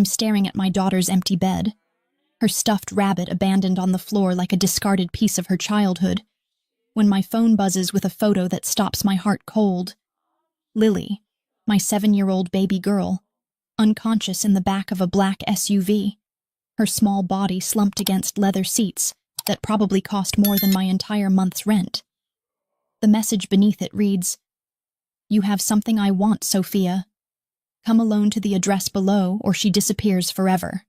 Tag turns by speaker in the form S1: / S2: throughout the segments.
S1: I'm staring at my daughter's empty bed, her stuffed rabbit abandoned on the floor like a discarded piece of her childhood, when my phone buzzes with a photo that stops my heart cold. Lily, my 7-year-old baby girl, unconscious in the back of a black SUV, her small body slumped against leather seats that probably cost more than my entire month's rent. The message beneath it reads, "You have something I want, Sophia. Come alone to the address below or she disappears forever."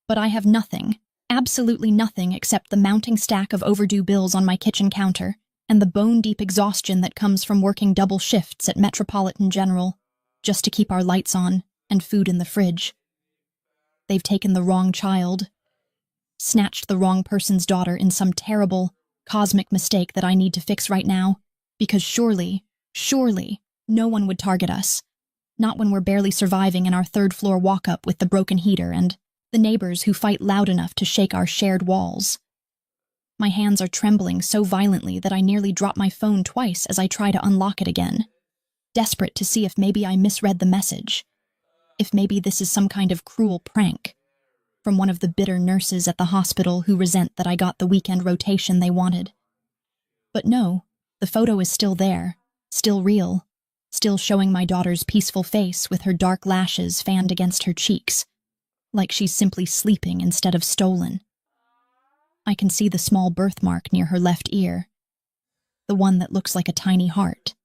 S1: But I have nothing, absolutely nothing except the mounting stack of overdue bills on my kitchen counter and the bone-deep exhaustion that comes from working double shifts at Metropolitan General just to keep our lights on and food in the fridge. They've taken the wrong child, snatched the wrong person's daughter in some terrible, cosmic mistake that I need to fix right now, because surely, no one would target us. Not when we're barely surviving in our third-floor walk-up with the broken heater and the neighbors who fight loud enough to shake our shared walls. My hands are trembling so violently that I nearly drop my phone twice as I try to unlock it again, desperate to see if maybe I misread the message, if maybe this is some kind of cruel prank from one of the bitter nurses at the hospital who resent that I got the weekend rotation they wanted. But no, the photo is still there, still real, still showing my daughter's peaceful face with her dark lashes fanned against her cheeks, like she's simply sleeping instead of stolen. I can see the small birthmark near her left ear, the one that looks like a tiny heart,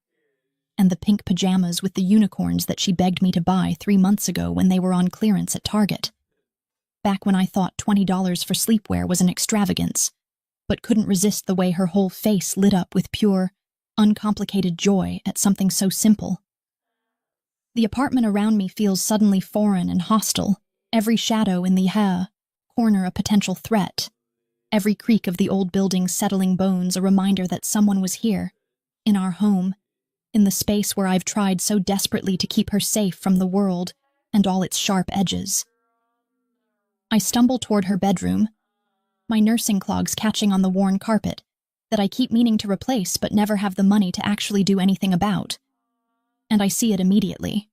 S1: and the pink pajamas with the unicorns that she begged me to buy 3 months ago when they were on clearance at Target. Back when I thought $20 for sleepwear was an extravagance, but couldn't resist the way her whole face lit up with pure, uncomplicated joy at something so simple. The apartment around me feels suddenly foreign and hostile, every shadow in the corner a potential threat, every creak of the old building's settling bones a reminder that someone was here, in our home, in the space where I've tried so desperately to keep her safe from the world and all its sharp edges. I stumble toward her bedroom, my nursing clogs catching on the worn carpet that I keep meaning to replace but never have the money to actually do anything about. And I see it immediately.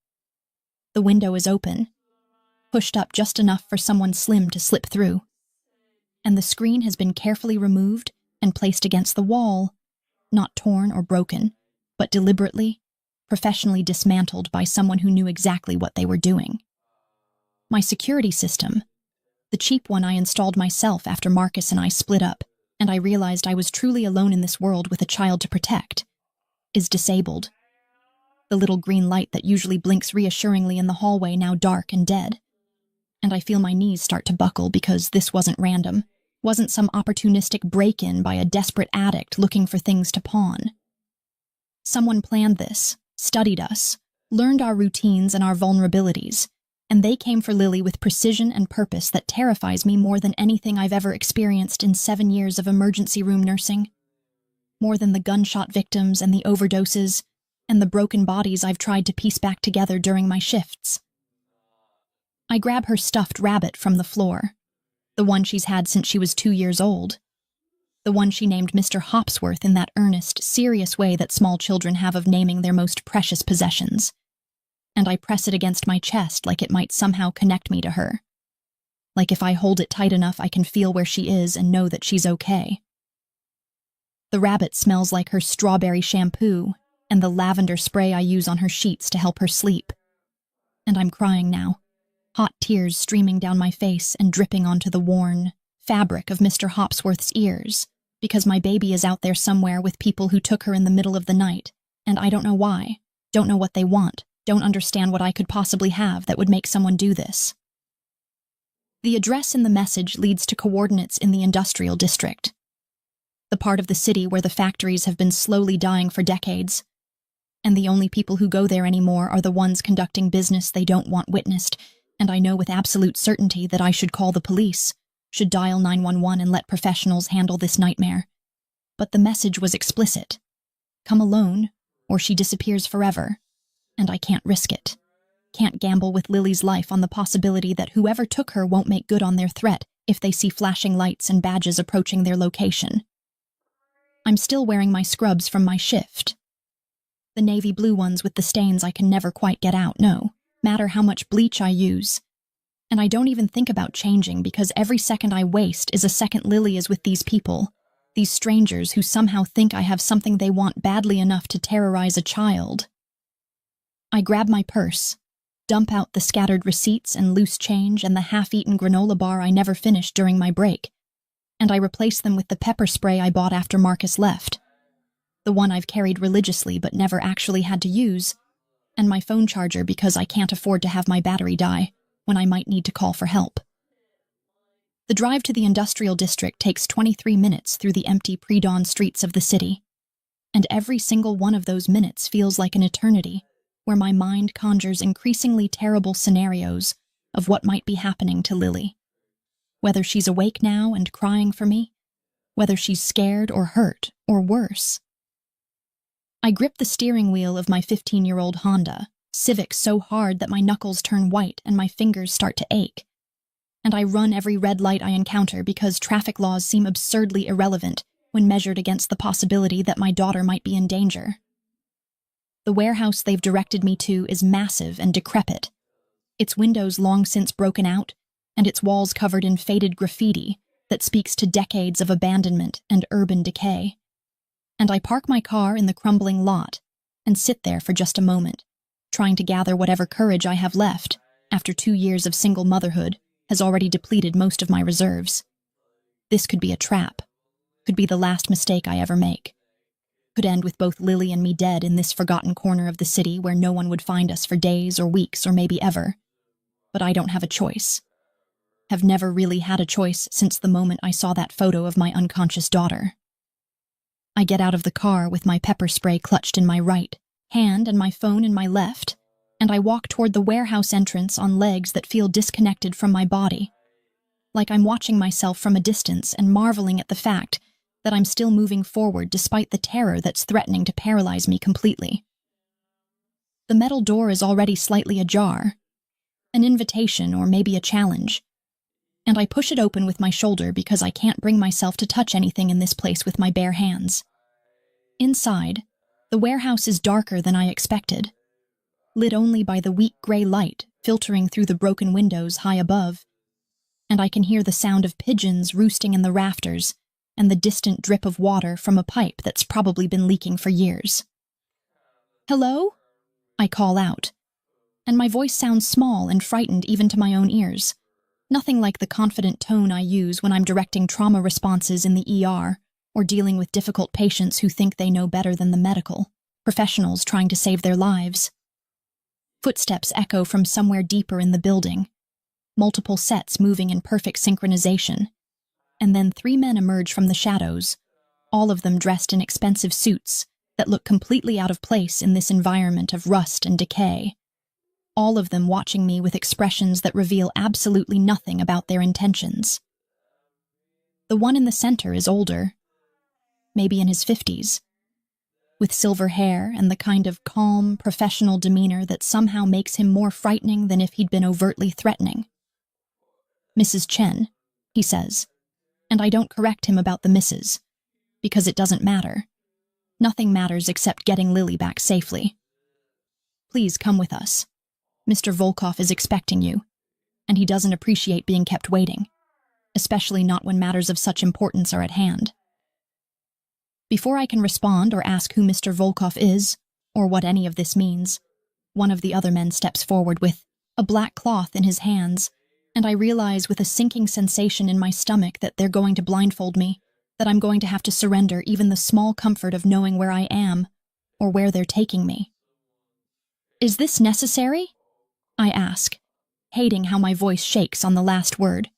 S1: The window is open, pushed up just enough for someone slim to slip through, and the screen has been carefully removed and placed against the wall, not torn or broken, but deliberately, professionally dismantled by someone who knew exactly what they were doing. My security system, the cheap one I installed myself after Marcus and I split up, and I realized I was truly alone in this world with a child to protect, is disabled. The little green light that usually blinks reassuringly in the hallway now dark and dead. And I feel my knees start to buckle because this wasn't random, wasn't some opportunistic break-in by a desperate addict looking for things to pawn. Someone planned this, studied us, learned our routines and our vulnerabilities, and they came for Lily with precision and purpose that terrifies me more than anything I've ever experienced in 7 years of emergency room nursing. More than the gunshot victims and the overdoses and the broken bodies I've tried to piece back together during my shifts. I grab her stuffed rabbit from the floor, the one she's had since she was 2 years old, the one she named Mr. Hopsworth in that earnest, serious way that small children have of naming their most precious possessions, and I press it against my chest like it might somehow connect me to her. Like if I hold it tight enough I can feel where she is and know that she's okay. The rabbit smells like her strawberry shampoo and the lavender spray I use on her sheets to help her sleep. And I'm crying now. Hot tears streaming down my face and dripping onto the worn fabric of Mr. Hopsworth's ears, because my baby is out there somewhere with people who took her in the middle of the night, and I don't know why, don't know what they want, don't understand what I could possibly have that would make someone do this. The address in the message leads to coordinates in the industrial district, the part of the city where the factories have been slowly dying for decades, and the only people who go there anymore are the ones conducting business they don't want witnessed, and I know with absolute certainty that I should call the police, should dial 911 and let professionals handle this nightmare. But the message was explicit. Come alone, or she disappears forever, and I can't risk it. Can't gamble with Lily's life on the possibility that whoever took her won't make good on their threat if they see flashing lights and badges approaching their location. I'm still wearing my scrubs from my shift. The navy blue ones with the stains I can never quite get out, no matter how much bleach I use. And I don't even think about changing because every second I waste is a second Lily is with these people, these strangers who somehow think I have something they want badly enough to terrorize a child. I grab my purse, dump out the scattered receipts and loose change and the half-eaten granola bar I never finished during my break, and I replace them with the pepper spray I bought after Marcus left, the one I've carried religiously but never actually had to use, and my phone charger because I can't afford to have my battery die when I might need to call for help. The drive to the industrial district takes 23 minutes through the empty pre-dawn streets of the city, and every single one of those minutes feels like an eternity, where my mind conjures increasingly terrible scenarios of what might be happening to Lily. Whether she's awake now and crying for me, whether she's scared or hurt or worse. I grip the steering wheel of my 15-year-old Honda Civic so hard that my knuckles turn white and my fingers start to ache. And I run every red light I encounter because traffic laws seem absurdly irrelevant when measured against the possibility that my daughter might be in danger. The warehouse they've directed me to is massive and decrepit, its windows long since broken out, and its walls covered in faded graffiti that speaks to decades of abandonment and urban decay. And I park my car in the crumbling lot and sit there for just a moment, trying to gather whatever courage I have left after 2 years of single motherhood has already depleted most of my reserves. This could be a trap, could be the last mistake I ever make. Could end with both Lily and me dead in this forgotten corner of the city where no one would find us for days or weeks or maybe ever. But I don't have a choice. Have never really had a choice since the moment I saw that photo of my unconscious daughter. I get out of the car with my pepper spray clutched in my right hand and my phone in my left, and I walk toward the warehouse entrance on legs that feel disconnected from my body, like I'm watching myself from a distance and marveling at the fact that I'm still moving forward despite the terror that's threatening to paralyze me completely. The metal door is already slightly ajar, an invitation or maybe a challenge, and I push it open with my shoulder because I can't bring myself to touch anything in this place with my bare hands. Inside, the warehouse is darker than I expected, lit only by the weak gray light filtering through the broken windows high above, and I can hear the sound of pigeons roosting in the rafters and the distant drip of water from a pipe that's probably been leaking for years. "Hello?" I call out, and my voice sounds small and frightened even to my own ears, nothing like the confident tone I use when I'm directing trauma responses in the ER or dealing with difficult patients who think they know better than the medical professionals trying to save their lives. Footsteps echo from somewhere deeper in the building, multiple sets moving in perfect synchronization, and then 3 men emerge from the shadows, all of them dressed in expensive suits that look completely out of place in this environment of rust and decay, all of them watching me with expressions that reveal absolutely nothing about their intentions. The one in the center is older, maybe in his 50s, with silver hair and the kind of calm, professional demeanor that somehow makes him more frightening than if he'd been overtly threatening. "Mrs. Chen," he says, and I don't correct him about the Mrs., because it doesn't matter. Nothing matters except getting Lily back safely. "Please come with us. Mr. Volkov is expecting you, and he doesn't appreciate being kept waiting, especially not when matters of such importance are at hand." Before I can respond or ask who Mr. Volkov is, or what any of this means, one of the other men steps forward with a black cloth in his hands, and I realize with a sinking sensation in my stomach that they're going to blindfold me, that I'm going to have to surrender even the small comfort of knowing where I am, or where they're taking me. "Is this necessary?" I ask, hating how my voice shakes on the last word.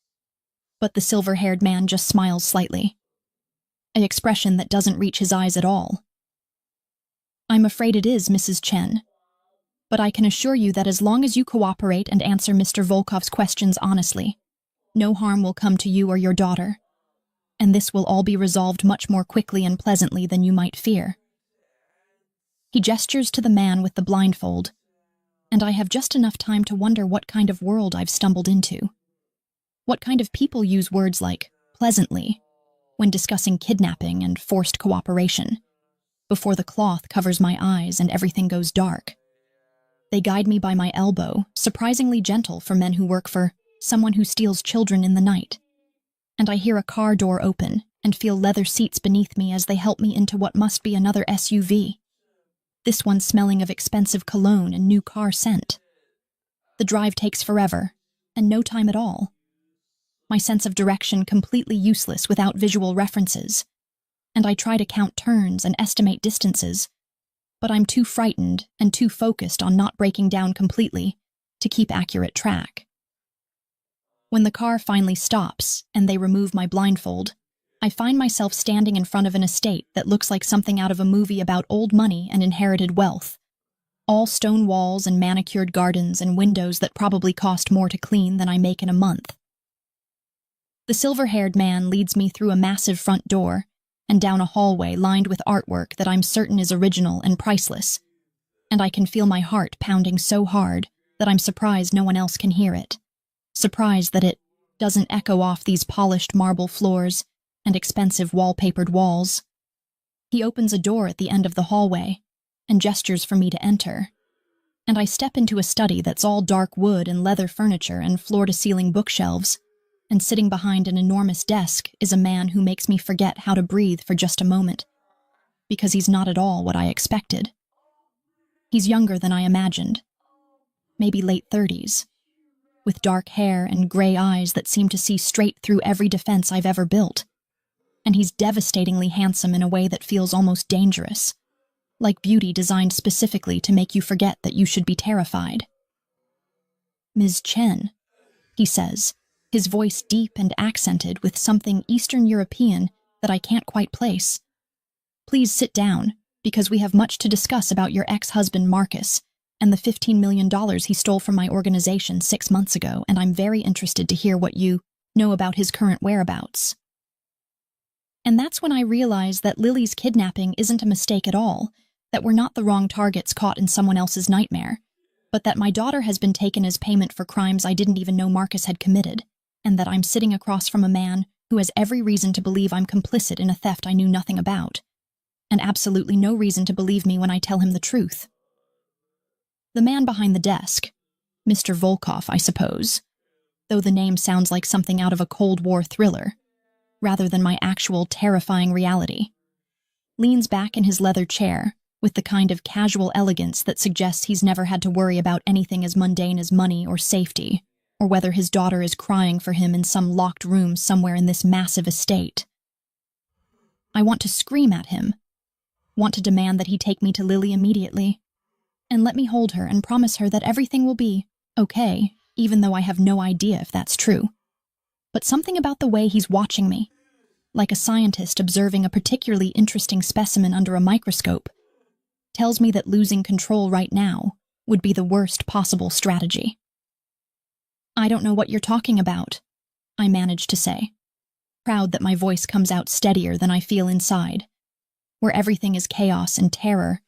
S1: But the silver-haired man just smiles slightly, an expression that doesn't reach his eyes at all. "I'm afraid it is, Mrs. Chen. But I can assure you that as long as you cooperate and answer Mr. Volkov's questions honestly, no harm will come to you or your daughter, and this will all be resolved much more quickly and pleasantly than you might fear." He gestures to the man with the blindfold, and I have just enough time to wonder what kind of world I've stumbled into. What kind of people use words like "pleasantly" when discussing kidnapping and forced cooperation, before the cloth covers my eyes and everything goes dark. They guide me by my elbow, surprisingly gentle for men who work for someone who steals children in the night. And I hear a car door open and feel leather seats beneath me as they help me into what must be another SUV. This one smelling of expensive cologne and new car scent. The drive takes forever, and no time at all. My sense of direction completely useless without visual references, and I try to count turns and estimate distances, but I'm too frightened and too focused on not breaking down completely to keep accurate track. When the car finally stops and they remove my blindfold, I find myself standing in front of an estate that looks like something out of a movie about old money and inherited wealth. All stone walls and manicured gardens and windows that probably cost more to clean than I make in a month. The silver-haired man leads me through a massive front door and down a hallway lined with artwork that I'm certain is original and priceless, and I can feel my heart pounding so hard that I'm surprised no one else can hear it, surprised that it doesn't echo off these polished marble floors and expensive wallpapered walls. He opens a door at the end of the hallway and gestures for me to enter, and I step into a study that's all dark wood and leather furniture and floor-to-ceiling bookshelves, and sitting behind an enormous desk is a man who makes me forget how to breathe for just a moment, because he's not at all what I expected. He's younger than I imagined, maybe late 30s, with dark hair and gray eyes that seem to see straight through every defense I've ever built, and he's devastatingly handsome in a way that feels almost dangerous, like beauty designed specifically to make you forget that you should be terrified. "Ms. Chen," he says, his voice deep and accented with something Eastern European that I can't quite place. "Please sit down, because we have much to discuss about your ex-husband Marcus and the $15 million he stole from my organization 6 months ago, and I'm very interested to hear what you know about his current whereabouts." And that's when I realize that Lily's kidnapping isn't a mistake at all, that we're not the wrong targets caught in someone else's nightmare, but that my daughter has been taken as payment for crimes I didn't even know Marcus had committed, and that I'm sitting across from a man who has every reason to believe I'm complicit in a theft I knew nothing about, and absolutely no reason to believe me when I tell him the truth. The man behind the desk, Mr. Volkov, I suppose, though the name sounds like something out of a Cold War thriller, rather than my actual terrifying reality, leans back in his leather chair with the kind of casual elegance that suggests he's never had to worry about anything as mundane as money or safety, or whether his daughter is crying for him in some locked room somewhere in this massive estate. I want to scream at him, want to demand that he take me to Lily immediately, and let me hold her and promise her that everything will be okay, even though I have no idea if that's true. But something about the way he's watching me, like a scientist observing a particularly interesting specimen under a microscope, tells me that losing control right now would be the worst possible strategy. "I don't know what you're talking about," I manage to say, proud that my voice comes out steadier than I feel inside, where everything is chaos and terror,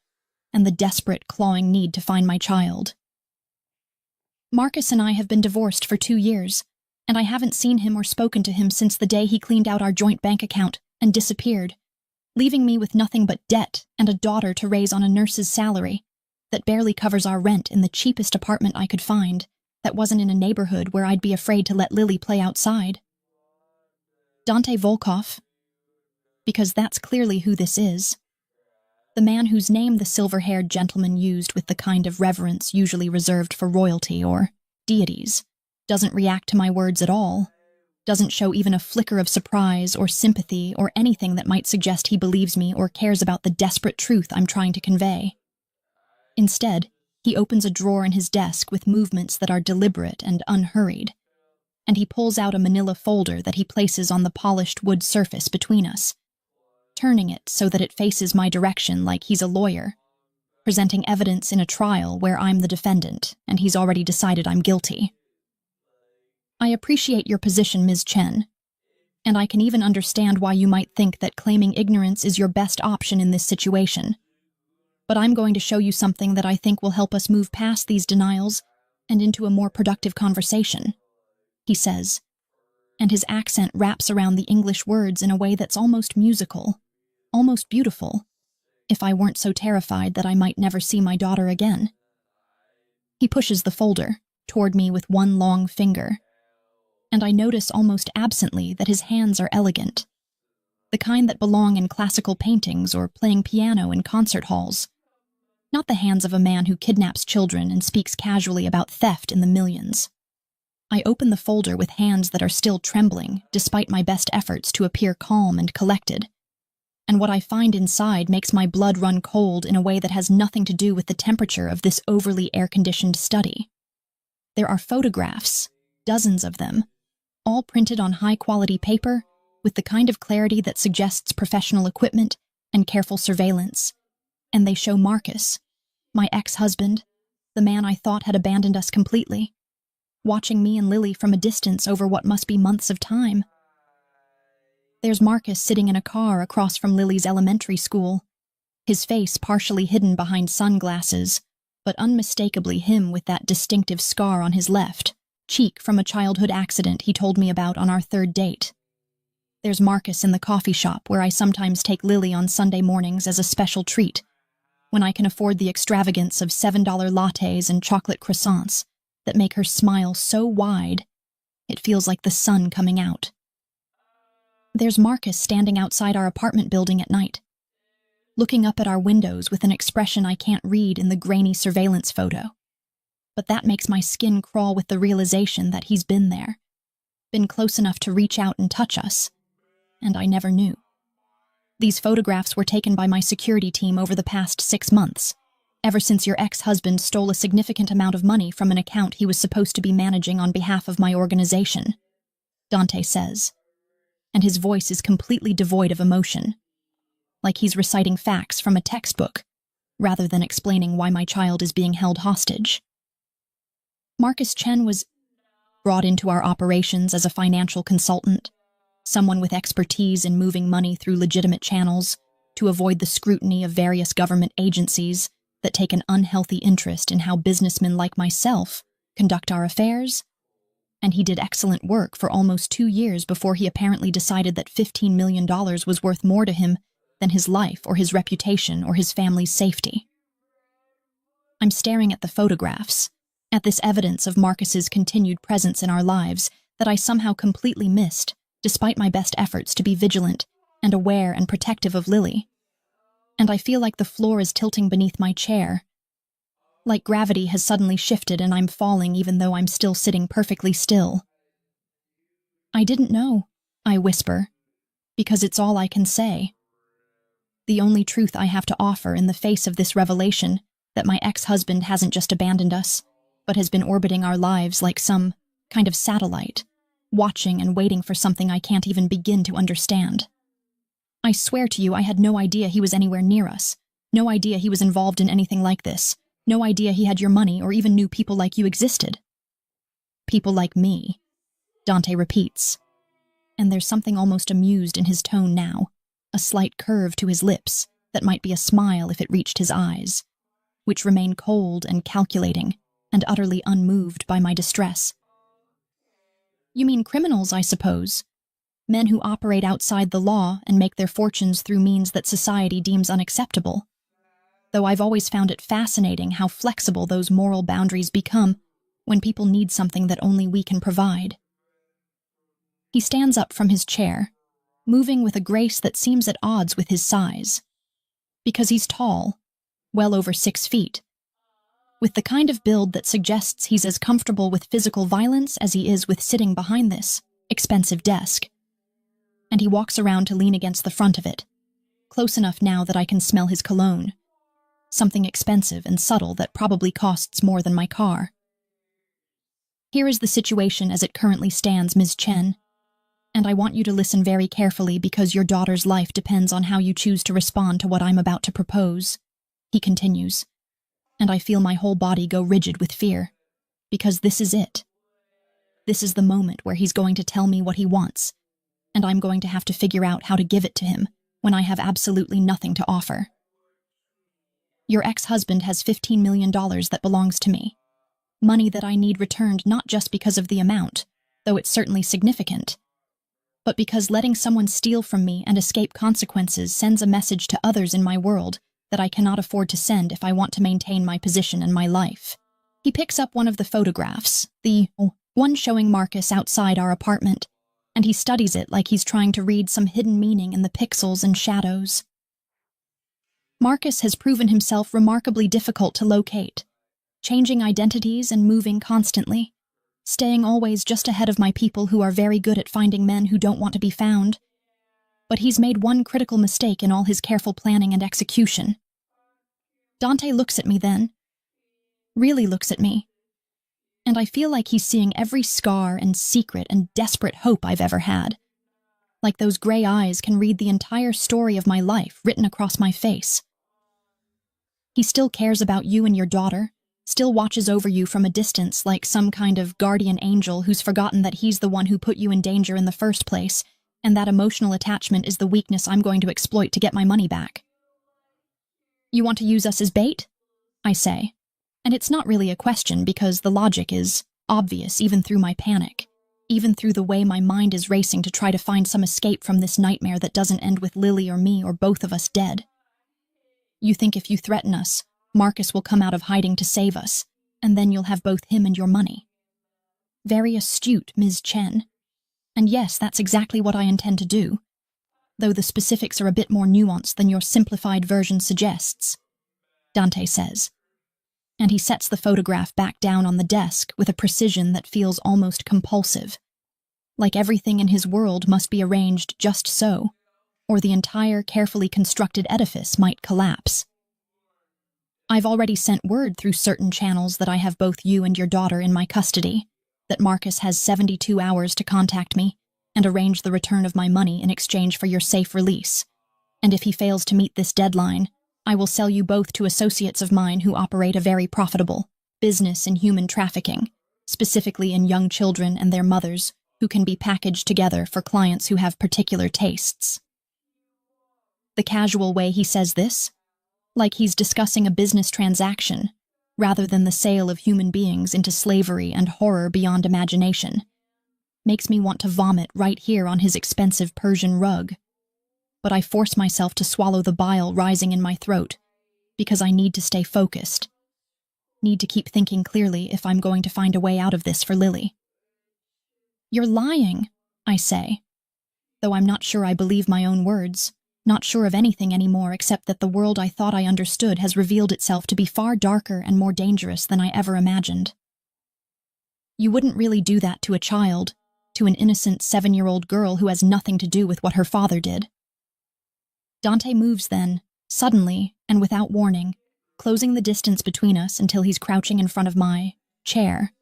S1: and the desperate, clawing need to find my child. "Marcus and I have been divorced for 2 years, and I haven't seen him or spoken to him since the day he cleaned out our joint bank account and disappeared, leaving me with nothing but debt and a daughter to raise on a nurse's salary that barely covers our rent in the cheapest apartment I could find that wasn't in a neighborhood where I'd be afraid to let Lily play outside." Dante Volkov, because that's clearly who this is. The man whose name the silver-haired gentleman used with the kind of reverence usually reserved for royalty or deities, doesn't react to my words at all, doesn't show even a flicker of surprise or sympathy or anything that might suggest he believes me or cares about the desperate truth I'm trying to convey. Instead, he opens a drawer in his desk with movements that are deliberate and unhurried, and he pulls out a manila folder that he places on the polished wood surface between us, turning it so that it faces my direction like he's a lawyer, presenting evidence in a trial where I'm the defendant and he's already decided I'm guilty. "I appreciate your position, Ms. Chen, and I can even understand why you might think that claiming ignorance is your best option in this situation. But I'm going to show you something that I think will help us move past these denials and into a more productive conversation," he says, and his accent wraps around the English words in a way that's almost musical, almost beautiful, if I weren't so terrified that I might never see my daughter again. He pushes the folder toward me with one long finger, and I notice almost absently that his hands are elegant, the kind that belong in classical paintings or playing piano in concert halls, not the hands of a man who kidnaps children and speaks casually about theft in the millions. I open the folder with hands that are still trembling, despite my best efforts to appear calm and collected, and what I find inside makes my blood run cold in a way that has nothing to do with the temperature of this overly air-conditioned study. There are photographs, dozens of them, all printed on high-quality paper with the kind of clarity that suggests professional equipment and careful surveillance, and they show Marcus, my ex-husband, the man I thought had abandoned us completely, watching me and Lily from a distance over what must be months of time. There's Marcus sitting in a car across from Lily's elementary school, his face partially hidden behind sunglasses, but unmistakably him with that distinctive scar on his left cheek from a childhood accident he told me about on our third date. There's Marcus in the coffee shop where I sometimes take Lily on Sunday mornings as a special treat, when I can afford the extravagance of $7 lattes and chocolate croissants that make her smile so wide it feels like the sun coming out. There's Marcus standing outside our apartment building at night, looking up at our windows with an expression I can't read in the grainy surveillance photo. But that makes my skin crawl with the realization that he's been there, been close enough to reach out and touch us, and I never knew. These photographs were taken by my security team over the past 6 months, ever since your ex-husband stole a significant amount of money from an account he was supposed to be managing on behalf of my organization, Dante says, and his voice is completely devoid of emotion, like he's reciting facts from a textbook, rather than explaining why my child is being held hostage. Marcus Chen was brought into our operations as a financial consultant, someone with expertise in moving money through legitimate channels to avoid the scrutiny of various government agencies that take an unhealthy interest in how businessmen like myself conduct our affairs. And he did excellent work for almost 2 years before he apparently decided that $15 million was worth more to him than his life or his reputation or his family's safety. I'm staring at the photographs, at this evidence of Marcus's continued presence in our lives that I somehow completely missed, despite my best efforts to be vigilant and aware and protective of Lily. And I feel like the floor is tilting beneath my chair, like gravity has suddenly shifted and I'm falling even though I'm still sitting perfectly still. I didn't know, I whisper, because it's all I can say. The only truth I have to offer in the face of this revelation that my ex-husband hasn't just abandoned us, but has been orbiting our lives like some kind of satellite, watching and waiting for something I can't even begin to understand. I swear to you I had no idea he was anywhere near us, no idea he was involved in anything like this, no idea he had your money or even knew people like you existed. People like me, Dante repeats, and there's something almost amused in his tone now, a slight curve to his lips that might be a smile if it reached his eyes, which remain cold and calculating and utterly unmoved by my distress. You mean criminals, I suppose? Men who operate outside the law and make their fortunes through means that society deems unacceptable. Though I've always found it fascinating how flexible those moral boundaries become when people need something that only we can provide. He stands up from his chair, moving with a grace that seems at odds with his size. Because he's tall, well over 6 feet, with the kind of build that suggests he's as comfortable with physical violence as he is with sitting behind this expensive desk. And he walks around to lean against the front of it, close enough now that I can smell his cologne, something expensive and subtle that probably costs more than my car. Here is the situation as it currently stands, Ms. Chen, and I want you to listen very carefully because your daughter's life depends on how you choose to respond to what I'm about to propose, he continues, and I feel my whole body go rigid with fear, because this is it. This is the moment where he's going to tell me what he wants, and I'm going to have to figure out how to give it to him when I have absolutely nothing to offer. Your ex-husband has $15 million that belongs to me, money that I need returned not just because of the amount, though it's certainly significant, but because letting someone steal from me and escape consequences sends a message to others in my world that I cannot afford to send if I want to maintain my position and my life. He picks up one of the photographs, the one showing Marcus outside our apartment, and he studies it like he's trying to read some hidden meaning in the pixels and shadows. Marcus has proven himself remarkably difficult to locate, changing identities and moving constantly, staying always just ahead of my people who are very good at finding men who don't want to be found. But he's made one critical mistake in all his careful planning and execution. Dante looks at me then, really looks at me, and I feel like he's seeing every scar and secret and desperate hope I've ever had. Like those gray eyes can read the entire story of my life written across my face. He still cares about you and your daughter, still watches over you from a distance like some kind of guardian angel who's forgotten that he's the one who put you in danger in the first place, and that emotional attachment is the weakness I'm going to exploit to get my money back. You want to use us as bait? I say. And it's not really a question because the logic is obvious even through my panic, even through the way my mind is racing to try to find some escape from this nightmare that doesn't end with Lily or me or both of us dead. You think if you threaten us, Marcus will come out of hiding to save us, and then you'll have both him and your money. Very astute, Ms. Chen. And yes, that's exactly what I intend to do, though the specifics are a bit more nuanced than your simplified version suggests, Dante says. And he sets the photograph back down on the desk with a precision that feels almost compulsive. Like everything in his world must be arranged just so, or the entire carefully constructed edifice might collapse. I've already sent word through certain channels that I have both you and your daughter in my custody, that Marcus has 72 hours to contact me and arrange the return of my money in exchange for your safe release. And if he fails to meet this deadline, I will sell you both to associates of mine who operate a very profitable business in human trafficking, specifically in young children and their mothers, who can be packaged together for clients who have particular tastes. The casual way he says this, like he's discussing a business transaction, rather than the sale of human beings into slavery and horror beyond imagination, makes me want to vomit right here on his expensive Persian rug. But I force myself to swallow the bile rising in my throat, because I need to stay focused. Need to keep thinking clearly if I'm going to find a way out of this for Lily. You're lying, I say, though I'm not sure I believe my own words, not sure of anything anymore except that the world I thought I understood has revealed itself to be far darker and more dangerous than I ever imagined. You wouldn't really do that to a child, to an innocent 7-year-old girl who has nothing to do with what her father did. Dante moves then, suddenly and without warning, closing the distance between us until he's crouching in front of my chair,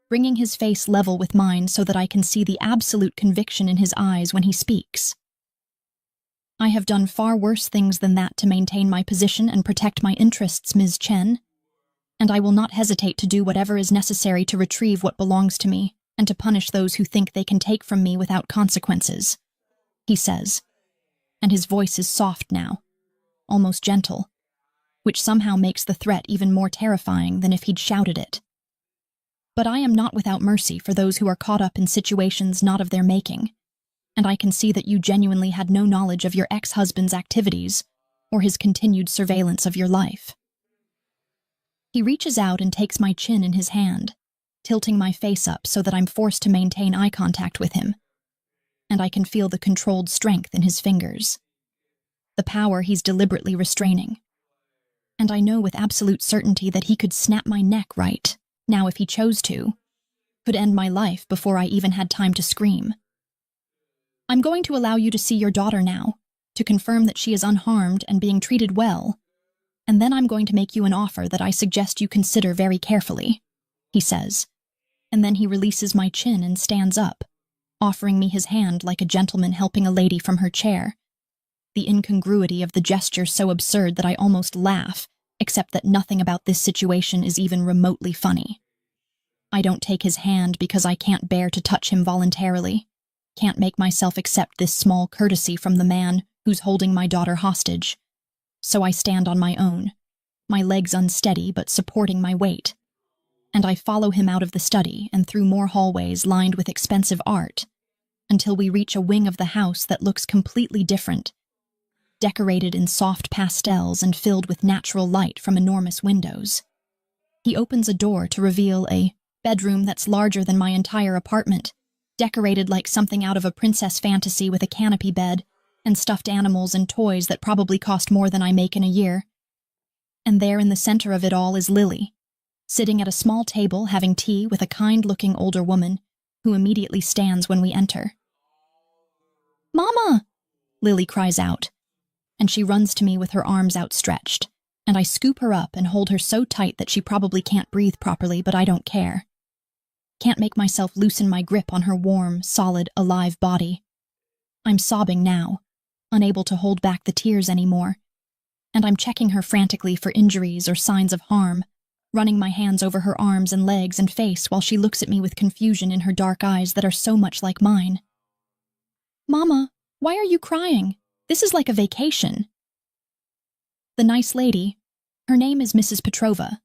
S1: bringing his face level with mine so that I can see the absolute conviction in his eyes when he speaks. I have done far worse things than that to maintain my position and protect my interests, Ms. Chen, and I will not hesitate to do whatever is necessary to retrieve what belongs to me and to punish those who think they can take from me without consequences, he says, and his voice is soft now, almost gentle, which somehow makes the threat even more terrifying than if he'd shouted it. But I am not without mercy for those who are caught up in situations not of their making, and I can see that you genuinely had no knowledge of your ex-husband's activities or his continued surveillance of your life. He reaches out and takes my chin in his hand, tilting my face up so that I'm forced to maintain eye contact with him, and I can feel the controlled strength in his fingers, the power he's deliberately restraining. And I know with absolute certainty that he could snap my neck right now if he chose to, could end my life before I even had time to scream. I'm going to allow you to see your daughter now, to confirm that she is unharmed and being treated well, and then I'm going to make you an offer that I suggest you consider very carefully, he says, and then he releases my chin and stands up, offering me his hand like a gentleman helping a lady from her chair. The incongruity of the gesture so absurd that I almost laugh, except that nothing about this situation is even remotely funny. I don't take his hand because I can't bear to touch him voluntarily, can't make myself accept this small courtesy from the man who's holding my daughter hostage. So I stand on my own, my legs unsteady but supporting my weight, and I follow him out of the study and through more hallways lined with expensive art, until we reach a wing of the house that looks completely different, decorated in soft pastels and filled with natural light from enormous windows. He opens a door to reveal a bedroom that's larger than my entire apartment, decorated like something out of a princess fantasy with a canopy bed and stuffed animals and toys that probably cost more than I make in a year. And there in the center of it all is Lily, sitting at a small table having tea with a kind-looking older woman who immediately stands when we enter. "Mama!" Lily cries out, and she runs to me with her arms outstretched, and I scoop her up and hold her so tight that she probably can't breathe properly, but I don't care. Can't make myself loosen my grip on her warm, solid, alive body. I'm sobbing now, unable to hold back the tears anymore, and I'm checking her frantically for injuries or signs of harm, running my hands over her arms and legs and face while she looks at me with confusion in her dark eyes that are so much like mine. "Mama, why are you crying? This is like a vacation." The nice lady, her name is Mrs. Petrova,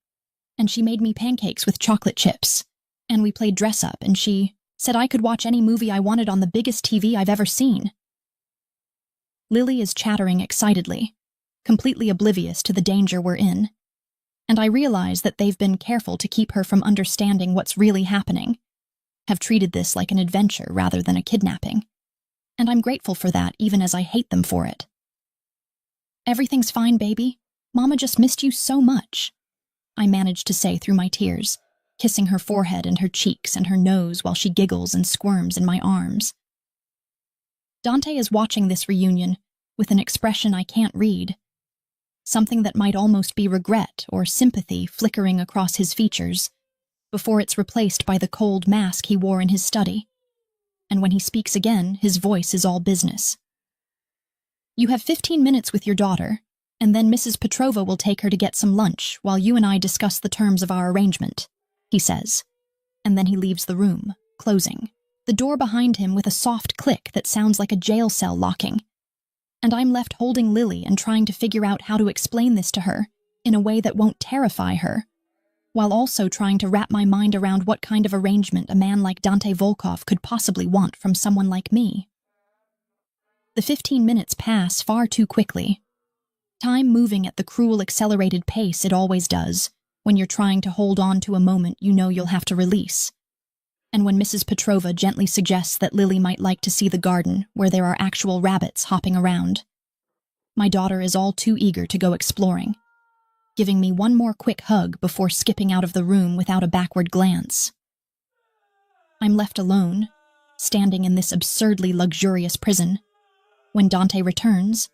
S1: and she made me pancakes with chocolate chips, and we played dress-up, and she said I could watch any movie I wanted on the biggest TV I've ever seen. Lily is chattering excitedly, completely oblivious to the danger we're in, and I realize that they've been careful to keep her from understanding what's really happening, have treated this like an adventure rather than a kidnapping, and I'm grateful for that even as I hate them for it. "Everything's fine, baby. Mama just missed you so much," I manage to say through my tears, kissing her forehead and her cheeks and her nose while she giggles and squirms in my arms. Dante is watching this reunion with an expression I can't read, something that might almost be regret or sympathy flickering across his features, before it's replaced by the cold mask he wore in his study. And when he speaks again, his voice is all business. "You have 15 minutes with your daughter, and then Mrs. Petrova will take her to get some lunch while you and I discuss the terms of our arrangement," he says, and then he leaves the room, closing the door behind him with a soft click that sounds like a jail cell locking. And I'm left holding Lily and trying to figure out how to explain this to her in a way that won't terrify her, while also trying to wrap my mind around what kind of arrangement a man like Dante Volkov could possibly want from someone like me. The 15 minutes pass far too quickly, time moving at the cruel accelerated pace it always does when you're trying to hold on to a moment you know you'll have to release. And when Mrs. Petrova gently suggests that Lily might like to see the garden where there are actual rabbits hopping around, my daughter is all too eager to go exploring, giving me one more quick hug before skipping out of the room without a backward glance. I'm left alone, standing in this absurdly luxurious prison, when Dante returns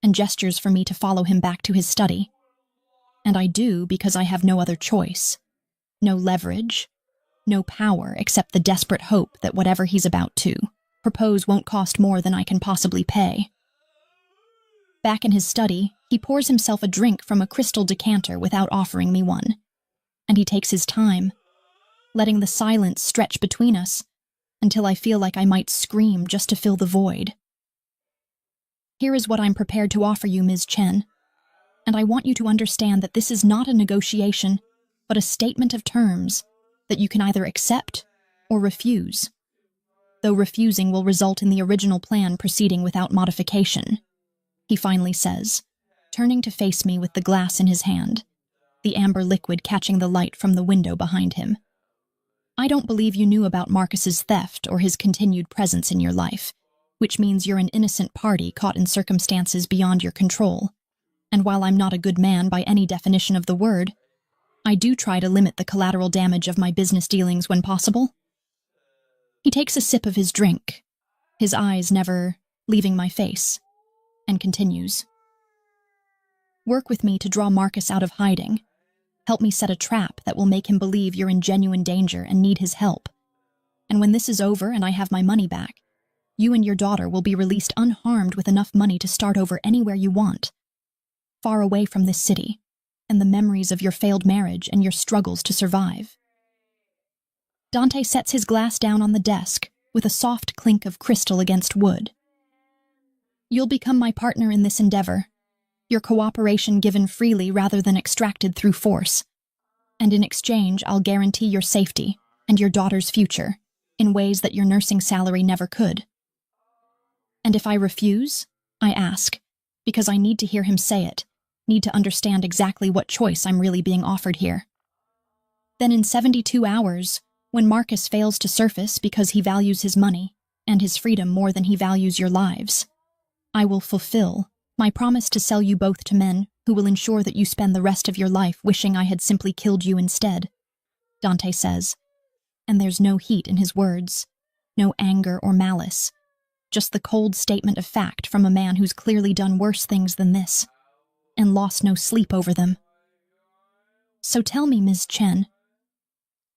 S1: and gestures for me to follow him back to his study. And I do because I have no other choice, no leverage, no power except the desperate hope that whatever he's about to propose won't cost more than I can possibly pay. Back in his study, he pours himself a drink from a crystal decanter without offering me one, and he takes his time, letting the silence stretch between us until I feel like I might scream just to fill the void. "Here is what I'm prepared to offer you, Ms. Chen, and I want you to understand that this is not a negotiation, but a statement of terms that you can either accept or refuse, though refusing will result in the original plan proceeding without modification," he finally says, turning to face me with the glass in his hand, the amber liquid catching the light from the window behind him. "I don't believe you knew about Marcus's theft or his continued presence in your life, which means you're an innocent party caught in circumstances beyond your control. And while I'm not a good man by any definition of the word, I do try to limit the collateral damage of my business dealings when possible." He takes a sip of his drink, his eyes never leaving my face, and continues. "Work with me to draw Marcus out of hiding. Help me set a trap that will make him believe you're in genuine danger and need his help. And when this is over and I have my money back, you and your daughter will be released unharmed with enough money to start over anywhere you want, far away from this city and the memories of your failed marriage and your struggles to survive." Dante sets his glass down on the desk with a soft clink of crystal against wood. "You'll become my partner in this endeavor, your cooperation given freely rather than extracted through force, and in exchange I'll guarantee your safety and your daughter's future in ways that your nursing salary never could." "And if I refuse?" I ask, because I need to hear him say it, need to understand exactly what choice I'm really being offered here. "Then in 72 hours, When Marcus fails to surface because he values his money and his freedom more than he values your lives, I will fulfill my promise to sell you both to men who will ensure that you spend the rest of your life wishing I had simply killed you instead, Dante says, and there's no heat in his words, no anger or malice, just the cold statement of fact from a man who's clearly done worse things than this, and lost no sleep over them. So tell me, Ms. Chen,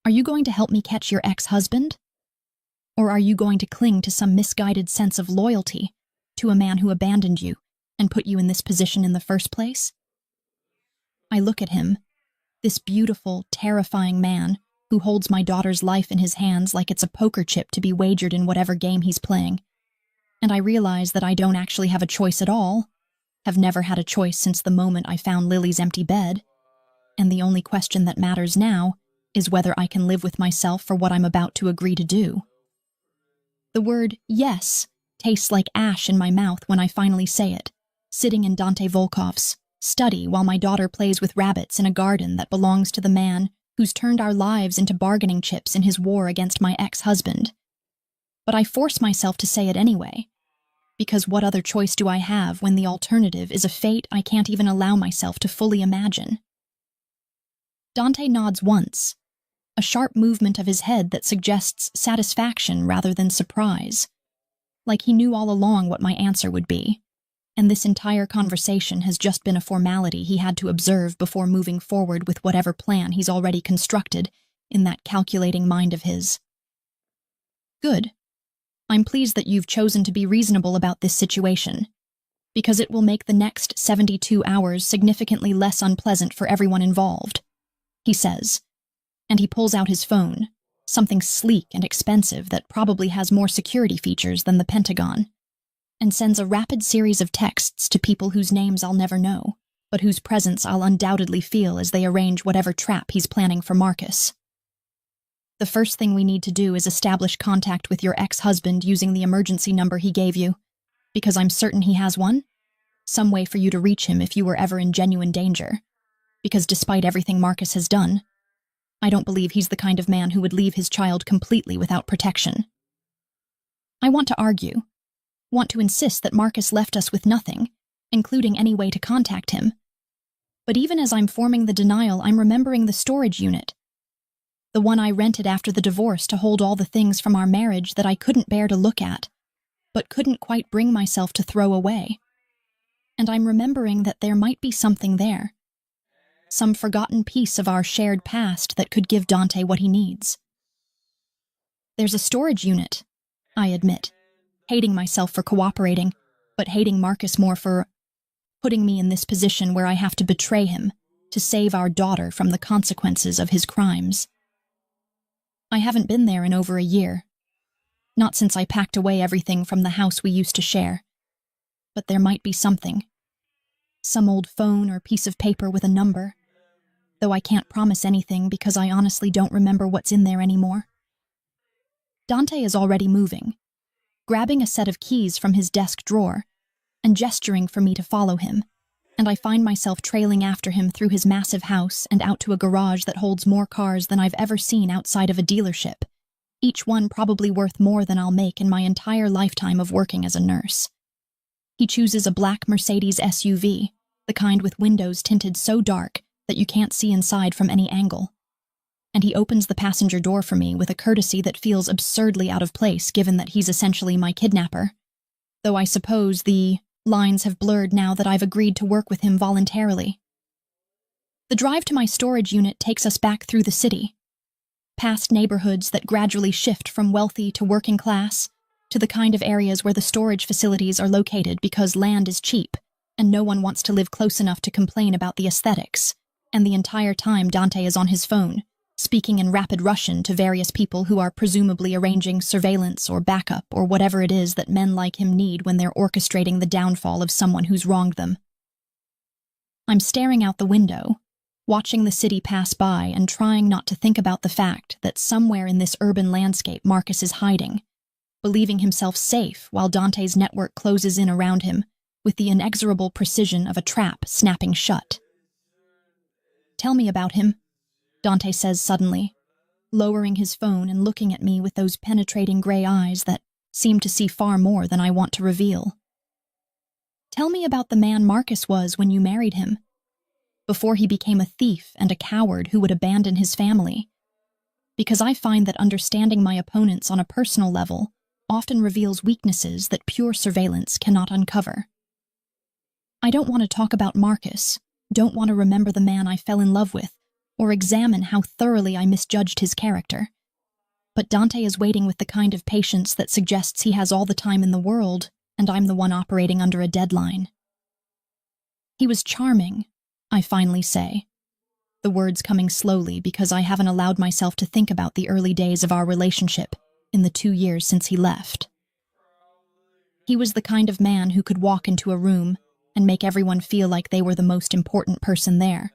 S1: are you going to help me catch your ex-husband? Or are you going to cling to some misguided sense of loyalty to a man who abandoned you and put you in this position in the first place? I look at him, this beautiful, terrifying man who holds my daughter's life in his hands like it's a poker chip to be wagered in whatever game he's playing, and I realize that I don't actually have a choice at all, have never had a choice since the moment I found Lily's empty bed, and the only question that matters now is whether I can live with myself for what I'm about to agree to do. The word yes tastes like ash in my mouth when I finally say it, sitting in Dante Volkov's study while my daughter plays with rabbits in a garden that belongs to the man who's turned our lives into bargaining chips in his war against my ex-husband. But I force myself to say it anyway, because what other choice do I have when the alternative is a fate I can't even allow myself to fully imagine? Dante nods once, a sharp movement of his head that suggests satisfaction rather than surprise, like he knew all along what my answer would be, and this entire conversation has just been a formality he had to observe before moving forward with whatever plan he's already constructed in that calculating mind of his. Good. I'm pleased that you've chosen to be reasonable about this situation, because it will make the next 72 hours significantly less unpleasant for everyone involved, he says, and he pulls out his phone, something sleek and expensive that probably has more security features than the Pentagon, and sends a rapid series of texts to people whose names I'll never know, but whose presence I'll undoubtedly feel as they arrange whatever trap he's planning for Marcus. The first thing we need to do is establish contact with your ex-husband using the emergency number he gave you, because I'm certain he has one. Some way for you to reach him if you were ever in genuine danger, because despite everything Marcus has done, I don't believe he's the kind of man who would leave his child completely without protection. I want to argue, want to insist that Marcus left us with nothing, including any way to contact him. But even as I'm forming the denial, I'm remembering the storage unit, the one I rented after the divorce to hold all the things from our marriage that I couldn't bear to look at, but couldn't quite bring myself to throw away. And I'm remembering that there might be something there, some forgotten piece of our shared past that could give Dante what he needs. There's a storage unit, I admit, hating myself for cooperating, but hating Marcus more for putting me in this position where I have to betray him to save our daughter from the consequences of his crimes. I haven't been there in over a year, not since I packed away everything from the house we used to share. But there might be something, some old phone or piece of paper with a number, though I can't promise anything because I honestly don't remember what's in there anymore. Dante is already moving, grabbing a set of keys from his desk drawer and gesturing for me to follow him, and I find myself trailing after him through his massive house and out to a garage that holds more cars than I've ever seen outside of a dealership, each one probably worth more than I'll make in my entire lifetime of working as a nurse. He chooses a black Mercedes SUV, the kind with windows tinted so dark that you can't see inside from any angle. And he opens the passenger door for me with a courtesy that feels absurdly out of place given that he's essentially my kidnapper, though I suppose the lines have blurred now that I've agreed to work with him voluntarily. The drive to my storage unit takes us back through the city, past neighborhoods that gradually shift from wealthy to working class, to the kind of areas where the storage facilities are located because land is cheap and no one wants to live close enough to complain about the aesthetics, and the entire time Dante is on his phone, speaking in rapid Russian to various people who are presumably arranging surveillance or backup or whatever it is that men like him need when they're orchestrating the downfall of someone who's wronged them. I'm staring out the window, watching the city pass by and trying not to think about the fact that somewhere in this urban landscape Marcus is hiding, believing himself safe while Dante's network closes in around him with the inexorable precision of a trap snapping shut. Tell me about him, Dante says suddenly, lowering his phone and looking at me with those penetrating gray eyes that seem to see far more than I want to reveal. Tell me about the man Marcus was when you married him, before he became a thief and a coward who would abandon his family. Because I find that understanding my opponents on a personal level often reveals weaknesses that pure surveillance cannot uncover. I don't want to talk about Marcus, don't want to remember the man I fell in love with, or examine how thoroughly I misjudged his character. But Dante is waiting with the kind of patience that suggests he has all the time in the world, and I'm the one operating under a deadline. He was charming, I finally say, the words coming slowly because I haven't allowed myself to think about the early days of our relationship in the 2 years since he left. He was the kind of man who could walk into a room and make everyone feel like they were the most important person there,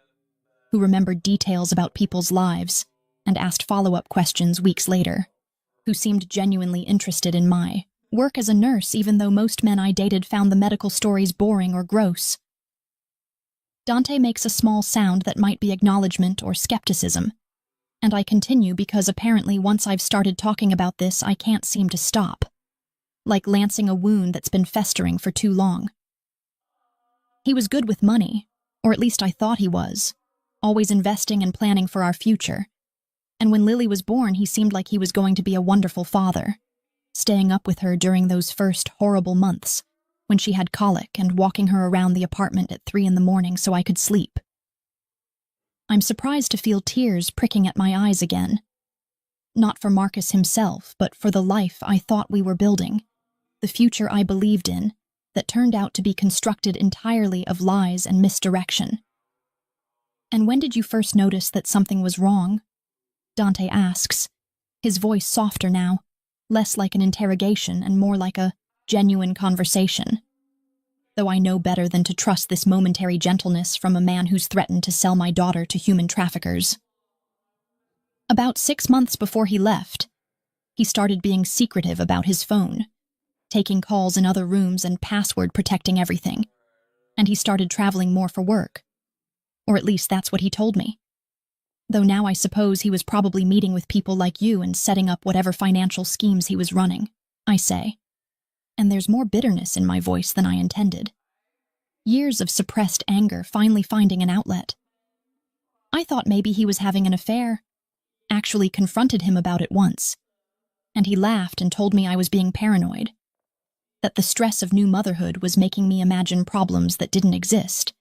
S1: who remembered details about people's lives and asked follow-up questions weeks later, who seemed genuinely interested in my work as a nurse even though most men I dated found the medical stories boring or gross. Dante makes a small sound that might be acknowledgement or skepticism, and I continue because apparently once I've started talking about this I can't seem to stop, like lancing a wound that's been festering for too long. He was good with money, or at least I thought he was, always investing and planning for our future, and when Lily was born he seemed like he was going to be a wonderful father, staying up with her during those first horrible months, when she had colic and walking her around the apartment at 3 a.m. so I could sleep. I'm surprised to feel tears pricking at my eyes again. Not for Marcus himself, but for the life I thought we were building, the future I believed in, that turned out to be constructed entirely of lies and misdirection. And when did you first notice that something was wrong? Dante asks, his voice softer now, less like an interrogation and more like a genuine conversation, though I know better than to trust this momentary gentleness from a man who's threatened to sell my daughter to human traffickers. About 6 months before he left, he started being secretive about his phone, taking calls in other rooms and password protecting everything, and he started traveling more for work. Or at least that's what he told me. Though now I suppose he was probably meeting with people like you and setting up whatever financial schemes he was running, I say. And there's more bitterness in my voice than I intended. Years of suppressed anger finally finding an outlet. I thought maybe he was having an affair, actually confronted him about it once, and he laughed and told me I was being paranoid, that the stress of new motherhood was making me imagine problems that didn't exist.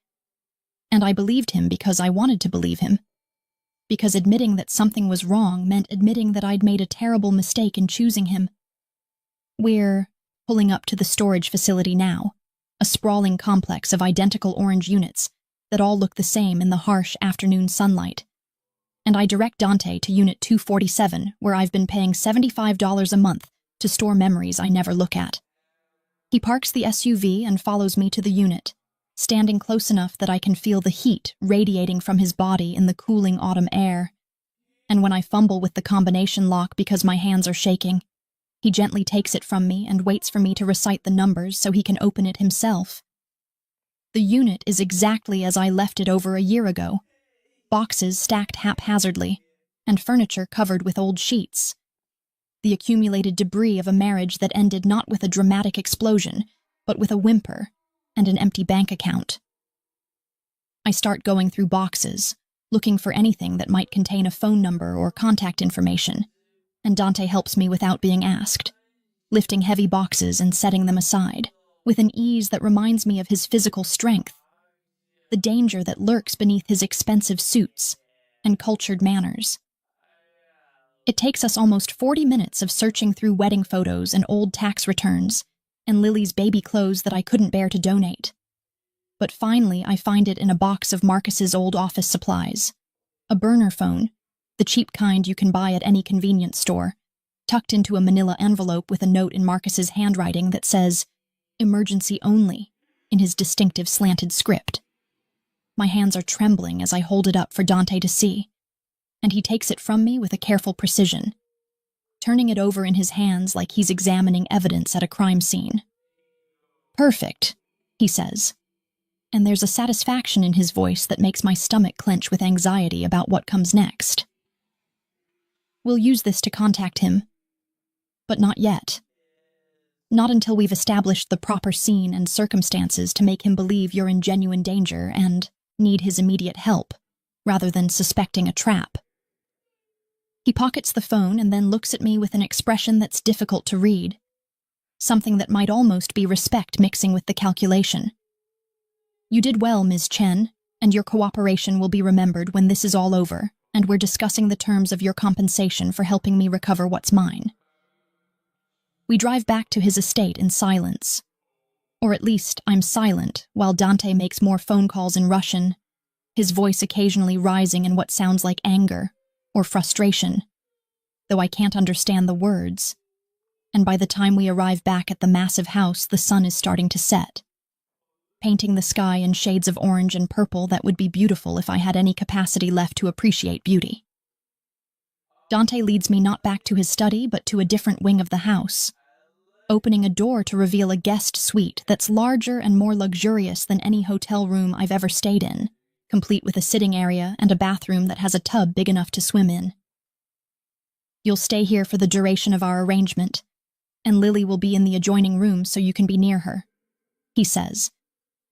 S1: And I believed him because I wanted to believe him, because admitting that something was wrong meant admitting that I'd made a terrible mistake in choosing him. We're pulling up to the storage facility now, a sprawling complex of identical orange units that all look the same in the harsh afternoon sunlight. And I direct Dante to Unit 247, where I've been paying $75 a month to store memories I never look at. He parks the SUV and follows me to the unit, standing close enough that I can feel the heat radiating from his body in the cooling autumn air. And when I fumble with the combination lock because my hands are shaking, he gently takes it from me and waits for me to recite the numbers so he can open it himself. The unit is exactly as I left it over a year ago, boxes stacked haphazardly, and furniture covered with old sheets. The accumulated debris of a marriage that ended not with a dramatic explosion, but with a whimper and an empty bank account. I start going through boxes, looking for anything that might contain a phone number or contact information, and Dante helps me without being asked, lifting heavy boxes and setting them aside, with an ease that reminds me of his physical strength, the danger that lurks beneath his expensive suits and cultured manners. It takes us almost 40 minutes of searching through wedding photos and old tax returns and Lily's baby clothes that I couldn't bear to donate. But finally, I find it in a box of Marcus's old office supplies, a burner phone, the cheap kind you can buy at any convenience store, tucked into a manila envelope with a note in Marcus's handwriting that says, "Emergency only," in his distinctive slanted script. My hands are trembling as I hold it up for Dante to see, and he takes it from me with a careful precision, turning it over in his hands like he's examining evidence at a crime scene. "Perfect," he says, and there's a satisfaction in his voice that makes my stomach clench with anxiety about what comes next. We'll use this to contact him. But not yet. Not until we've established the proper scene and circumstances to make him believe you're in genuine danger and need his immediate help, rather than suspecting a trap. He pockets the phone and then looks at me with an expression that's difficult to read, something that might almost be respect mixing with the calculation. You did well, Ms. Chen, and your cooperation will be remembered when this is all over, and we're discussing the terms of your compensation for helping me recover what's mine. We drive back to his estate in silence. Or at least, I'm silent, while Dante makes more phone calls in Russian, his voice occasionally rising in what sounds like anger or frustration, though I can't understand the words. And by the time we arrive back at the massive house, the sun is starting to set, painting the sky in shades of orange and purple that would be beautiful if I had any capacity left to appreciate beauty. Dante leads me not back to his study, but to a different wing of the house, opening a door to reveal a guest suite that's larger and more luxurious than any hotel room I've ever stayed in, complete with a sitting area and a bathroom that has a tub big enough to swim in. You'll stay here for the duration of our arrangement, and Lily will be in the adjoining room so you can be near her, he says,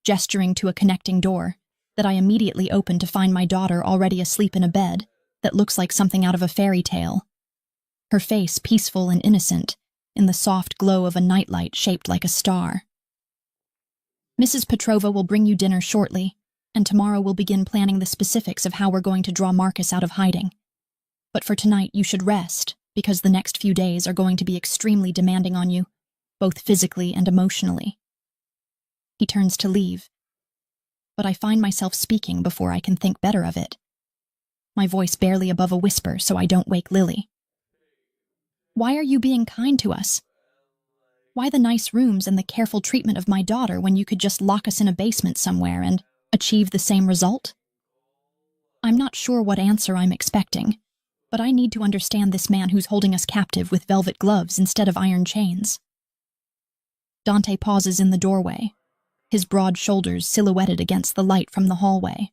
S1: gesturing to a connecting door that I immediately open to find my daughter already asleep in a bed that looks like something out of a fairy tale, her face peaceful and innocent in the soft glow of a nightlight shaped like a star. Mrs. Petrova will bring you dinner shortly, and tomorrow we'll begin planning the specifics of how we're going to draw Marcus out of hiding. But for tonight, you should rest, because the next few days are going to be extremely demanding on you, both physically and emotionally. He turns to leave, but I find myself speaking before I can think better of it, my voice barely above a whisper so I don't wake Lily. Why are you being kind to us? Why the nice rooms and the careful treatment of my daughter when you could just lock us in a basement somewhere and achieve the same result? I'm not sure what answer I'm expecting, but I need to understand this man who's holding us captive with velvet gloves instead of iron chains. Dante pauses in the doorway, his broad shoulders silhouetted against the light from the hallway.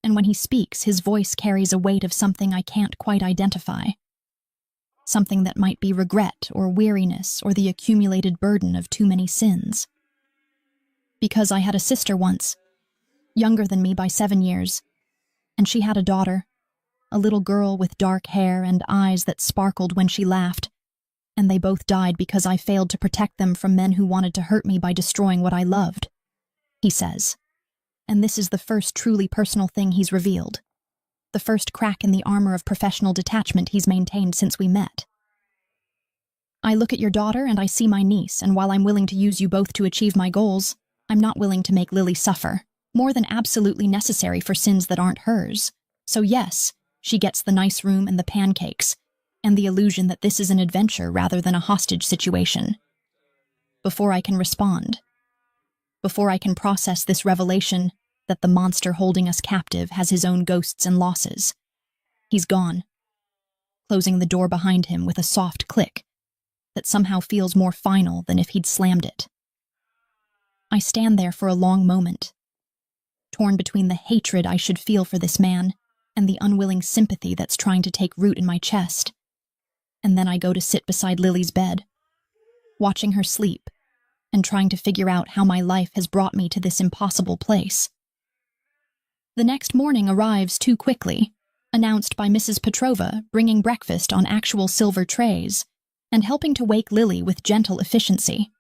S1: And when he speaks, his voice carries a weight of something I can't quite identify. Something that might be regret or weariness or the accumulated burden of too many sins. Because I had a sister once, younger than me by 7 years, and she had a daughter, a little girl with dark hair and eyes that sparkled when she laughed, and they both died because I failed to protect them from men who wanted to hurt me by destroying what I loved, he says. And this is the first truly personal thing he's revealed. The first crack in the armor of professional detachment he's maintained since we met. I look at your daughter and I see my niece, and while I'm willing to use you both to achieve my goals, I'm not willing to make Lily suffer, more than absolutely necessary for sins that aren't hers. So yes, she gets the nice room and the pancakes, and the illusion that this is an adventure rather than a hostage situation. Before I can respond, before I can process this revelation that the monster holding us captive has his own ghosts and losses, he's gone, closing the door behind him with a soft click that somehow feels more final than if he'd slammed it. I stand there for a long moment, torn between the hatred I should feel for this man and the unwilling sympathy that's trying to take root in my chest. And then I go to sit beside Lily's bed, watching her sleep and trying to figure out how my life has brought me to this impossible place. The next morning arrives too quickly, announced by Mrs. Petrova bringing breakfast on actual silver trays and helping to wake Lily with gentle efficiency.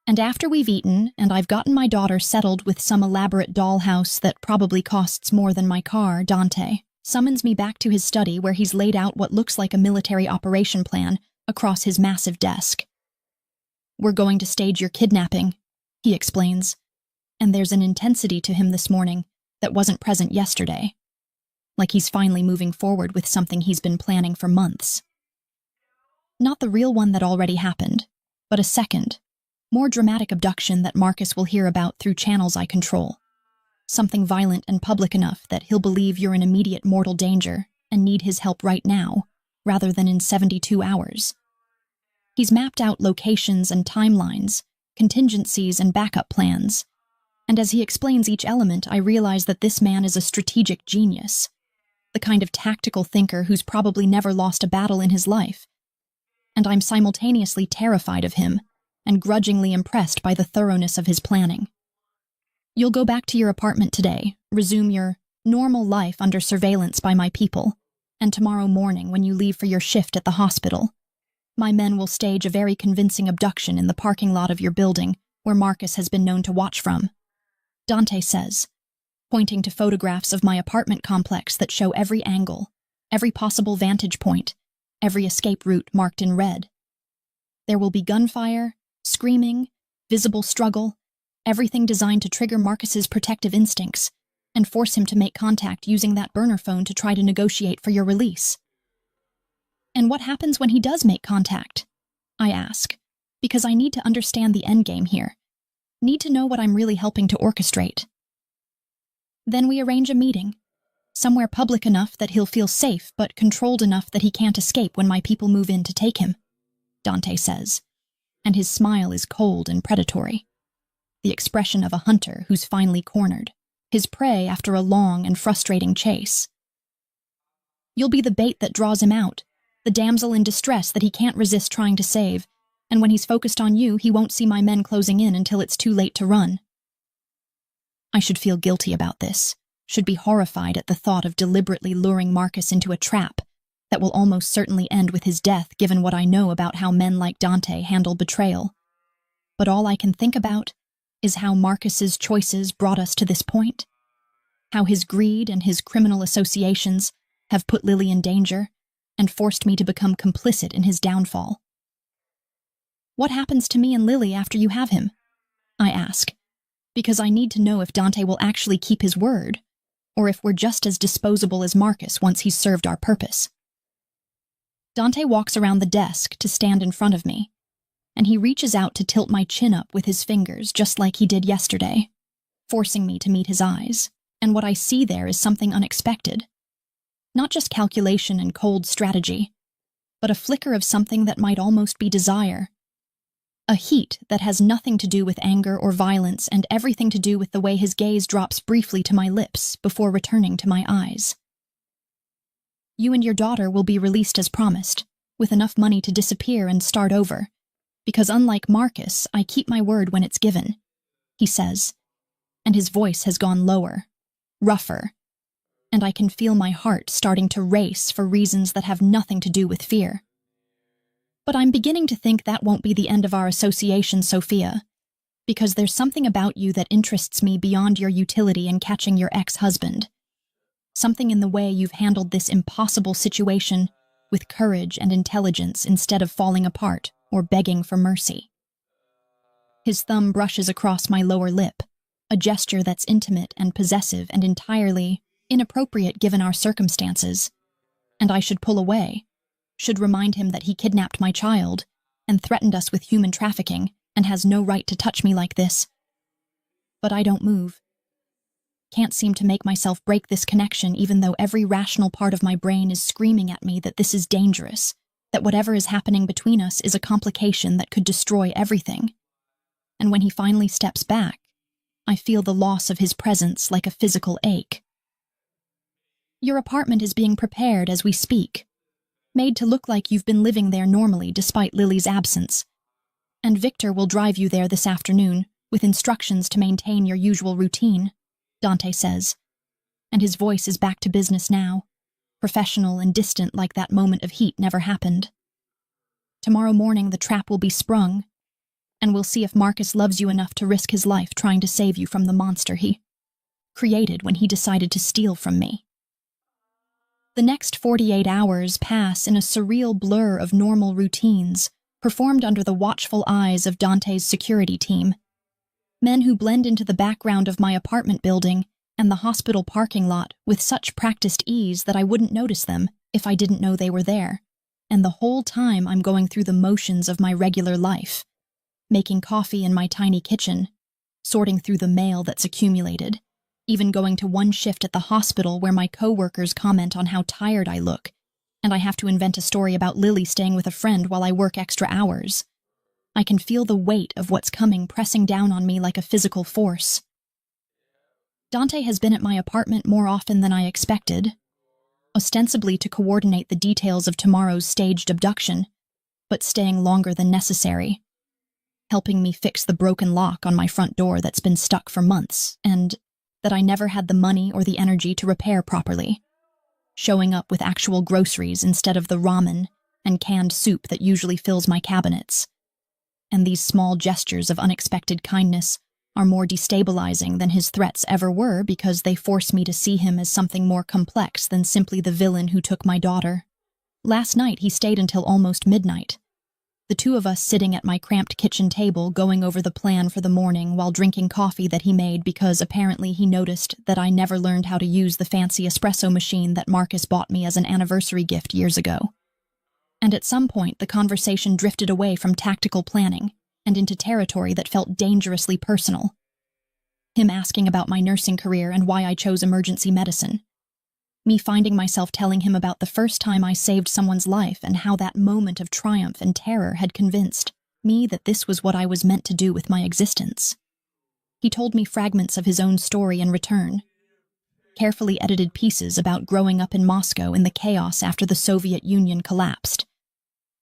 S1: And after we've eaten and I've gotten my daughter settled with some elaborate dollhouse that probably costs more than my car, Dante summons me back to his study where he's laid out what looks like a military operation plan across his massive desk. We're going to stage your kidnapping, he explains, and there's an intensity to him this morning that wasn't present yesterday, like he's finally moving forward with something he's been planning for months. Not the real one that already happened, but a second, more dramatic abduction that Marcus will hear about through channels I control. Something violent and public enough that he'll believe you're in immediate mortal danger and need his help right now, rather than in 72 hours. He's mapped out locations and timelines, contingencies and backup plans, and as he explains each element, I realize that this man is a strategic genius. the kind of tactical thinker who's probably never lost a battle in his life. And I'm simultaneously terrified of him and grudgingly impressed by the thoroughness of his planning. You'll go back to your apartment today, resume your normal life under surveillance by my people, and tomorrow morning when you leave for your shift at the hospital, my men will stage a very convincing abduction in the parking lot of your building where Marcus has been known to watch from, Dante says, pointing to photographs of my apartment complex that show every angle, every possible vantage point, every escape route marked in red. There will be gunfire, screaming, visible struggle, everything designed to trigger Marcus's protective instincts and force him to make contact using that burner phone to try to negotiate for your release. And what happens when he does make contact? I ask, because I need to understand the endgame here. Need to know what I'm really helping to orchestrate. Then we arrange a meeting, somewhere public enough that he'll feel safe but controlled enough that he can't escape when my people move in to take him, Dante says, and his smile is cold and predatory, the expression of a hunter who's finally cornered, his prey after a long and frustrating chase. You'll be the bait that draws him out, the damsel in distress that he can't resist trying to save, and when he's focused on you, he won't see my men closing in until it's too late to run. I should feel guilty about this, should be horrified at the thought of deliberately luring Marcus into a trap that will almost certainly end with his death given what I know about how men like Dante handle betrayal. But all I can think about is how Marcus's choices brought us to this point, how his greed and his criminal associations have put Lily in danger and forced me to become complicit in his downfall. What happens to me and Lily after you have him? I ask, because I need to know if Dante will actually keep his word, or if we're just as disposable as Marcus once he's served our purpose. Dante walks around the desk to stand in front of me, and he reaches out to tilt my chin up with his fingers just like he did yesterday, forcing me to meet his eyes, and what I see there is something unexpected. Not just calculation and cold strategy, but a flicker of something that might almost be desire. A heat that has nothing to do with anger or violence and everything to do with the way his gaze drops briefly to my lips before returning to my eyes. You and your daughter will be released as promised, with enough money to disappear and start over, because unlike Marcus, I keep my word when it's given, he says, and his voice has gone lower, rougher, and I can feel my heart starting to race for reasons that have nothing to do with fear. But I'm beginning to think that won't be the end of our association, Sophia, because there's something about you that interests me beyond your utility in catching your ex-husband. Something in the way you've handled this impossible situation with courage and intelligence instead of falling apart or begging for mercy. His thumb brushes across my lower lip, a gesture that's intimate and possessive and entirely inappropriate given our circumstances, and I should pull away. Should remind him that he kidnapped my child and threatened us with human trafficking and has no right to touch me like this. But I don't move. Can't seem to make myself break this connection even though every rational part of my brain is screaming at me that this is dangerous, that whatever is happening between us is a complication that could destroy everything. And when he finally steps back, I feel the loss of his presence like a physical ache. Your apartment is being prepared as we speak, made to look like you've been living there normally despite Lily's absence. And Victor will drive you there this afternoon, with instructions to maintain your usual routine, Dante says, and his voice is back to business now, professional and distant like that moment of heat never happened. Tomorrow morning the trap will be sprung, and we'll see if Marcus loves you enough to risk his life trying to save you from the monster he created when he decided to steal from me. The next 48 hours pass in a surreal blur of normal routines, performed under the watchful eyes of Dante's security team. Men who blend into the background of my apartment building and the hospital parking lot with such practiced ease that I wouldn't notice them if I didn't know they were there. And the whole time I'm going through the motions of my regular life, making coffee in my tiny kitchen, sorting through the mail that's accumulated, even going to one shift at the hospital where my coworkers comment on how tired I look, and I have to invent a story about Lily staying with a friend while I work extra hours. I can feel the weight of what's coming pressing down on me like a physical force. Dante has been at my apartment more often than I expected. ostensibly to coordinate the details of tomorrow's staged abduction, but staying longer than necessary, helping me fix the broken lock on my front door that's been stuck for months and that I never had the money or the energy to repair properly, showing up with actual groceries instead of the ramen and canned soup that usually fills my cabinets. And these small gestures of unexpected kindness are more destabilizing than his threats ever were because they force me to see him as something more complex than simply the villain who took my daughter. Last night he stayed until almost midnight, the two of us sitting at my cramped kitchen table going over the plan for the morning while drinking coffee that he made because apparently he noticed that I never learned how to use the fancy espresso machine that Marcus bought me as an anniversary gift years ago. And at some point the conversation drifted away from tactical planning and into territory that felt dangerously personal. Him asking about my nursing career and why I chose emergency medicine. Me finding myself telling him about the first time I saved someone's life and how that moment of triumph and terror had convinced me that this was what I was meant to do with my existence. He told me fragments of his own story in return, carefully edited pieces about growing up in Moscow in the chaos after the Soviet Union collapsed,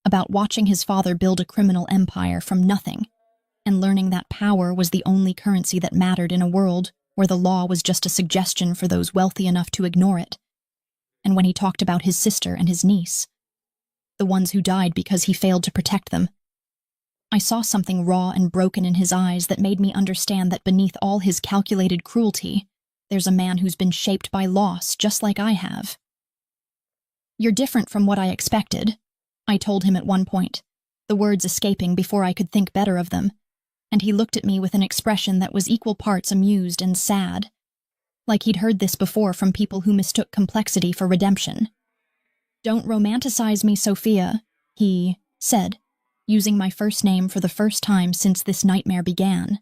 S1: about watching his father build a criminal empire from nothing and learning that power was the only currency that mattered in a world where the law was just a suggestion for those wealthy enough to ignore it. And when he talked about his sister and his niece, the ones who died because he failed to protect them, I saw something raw and broken in his eyes that made me understand that beneath all his calculated cruelty, there's a man who's been shaped by loss just like I have. "You're different from what I expected," I told him at one point, the words escaping before I could think better of them, and he looked at me with an expression that was equal parts amused and sad, like he'd heard this before from people who mistook complexity for redemption. "Don't romanticize me, Sophia," he said, using my first name for the first time since this nightmare began.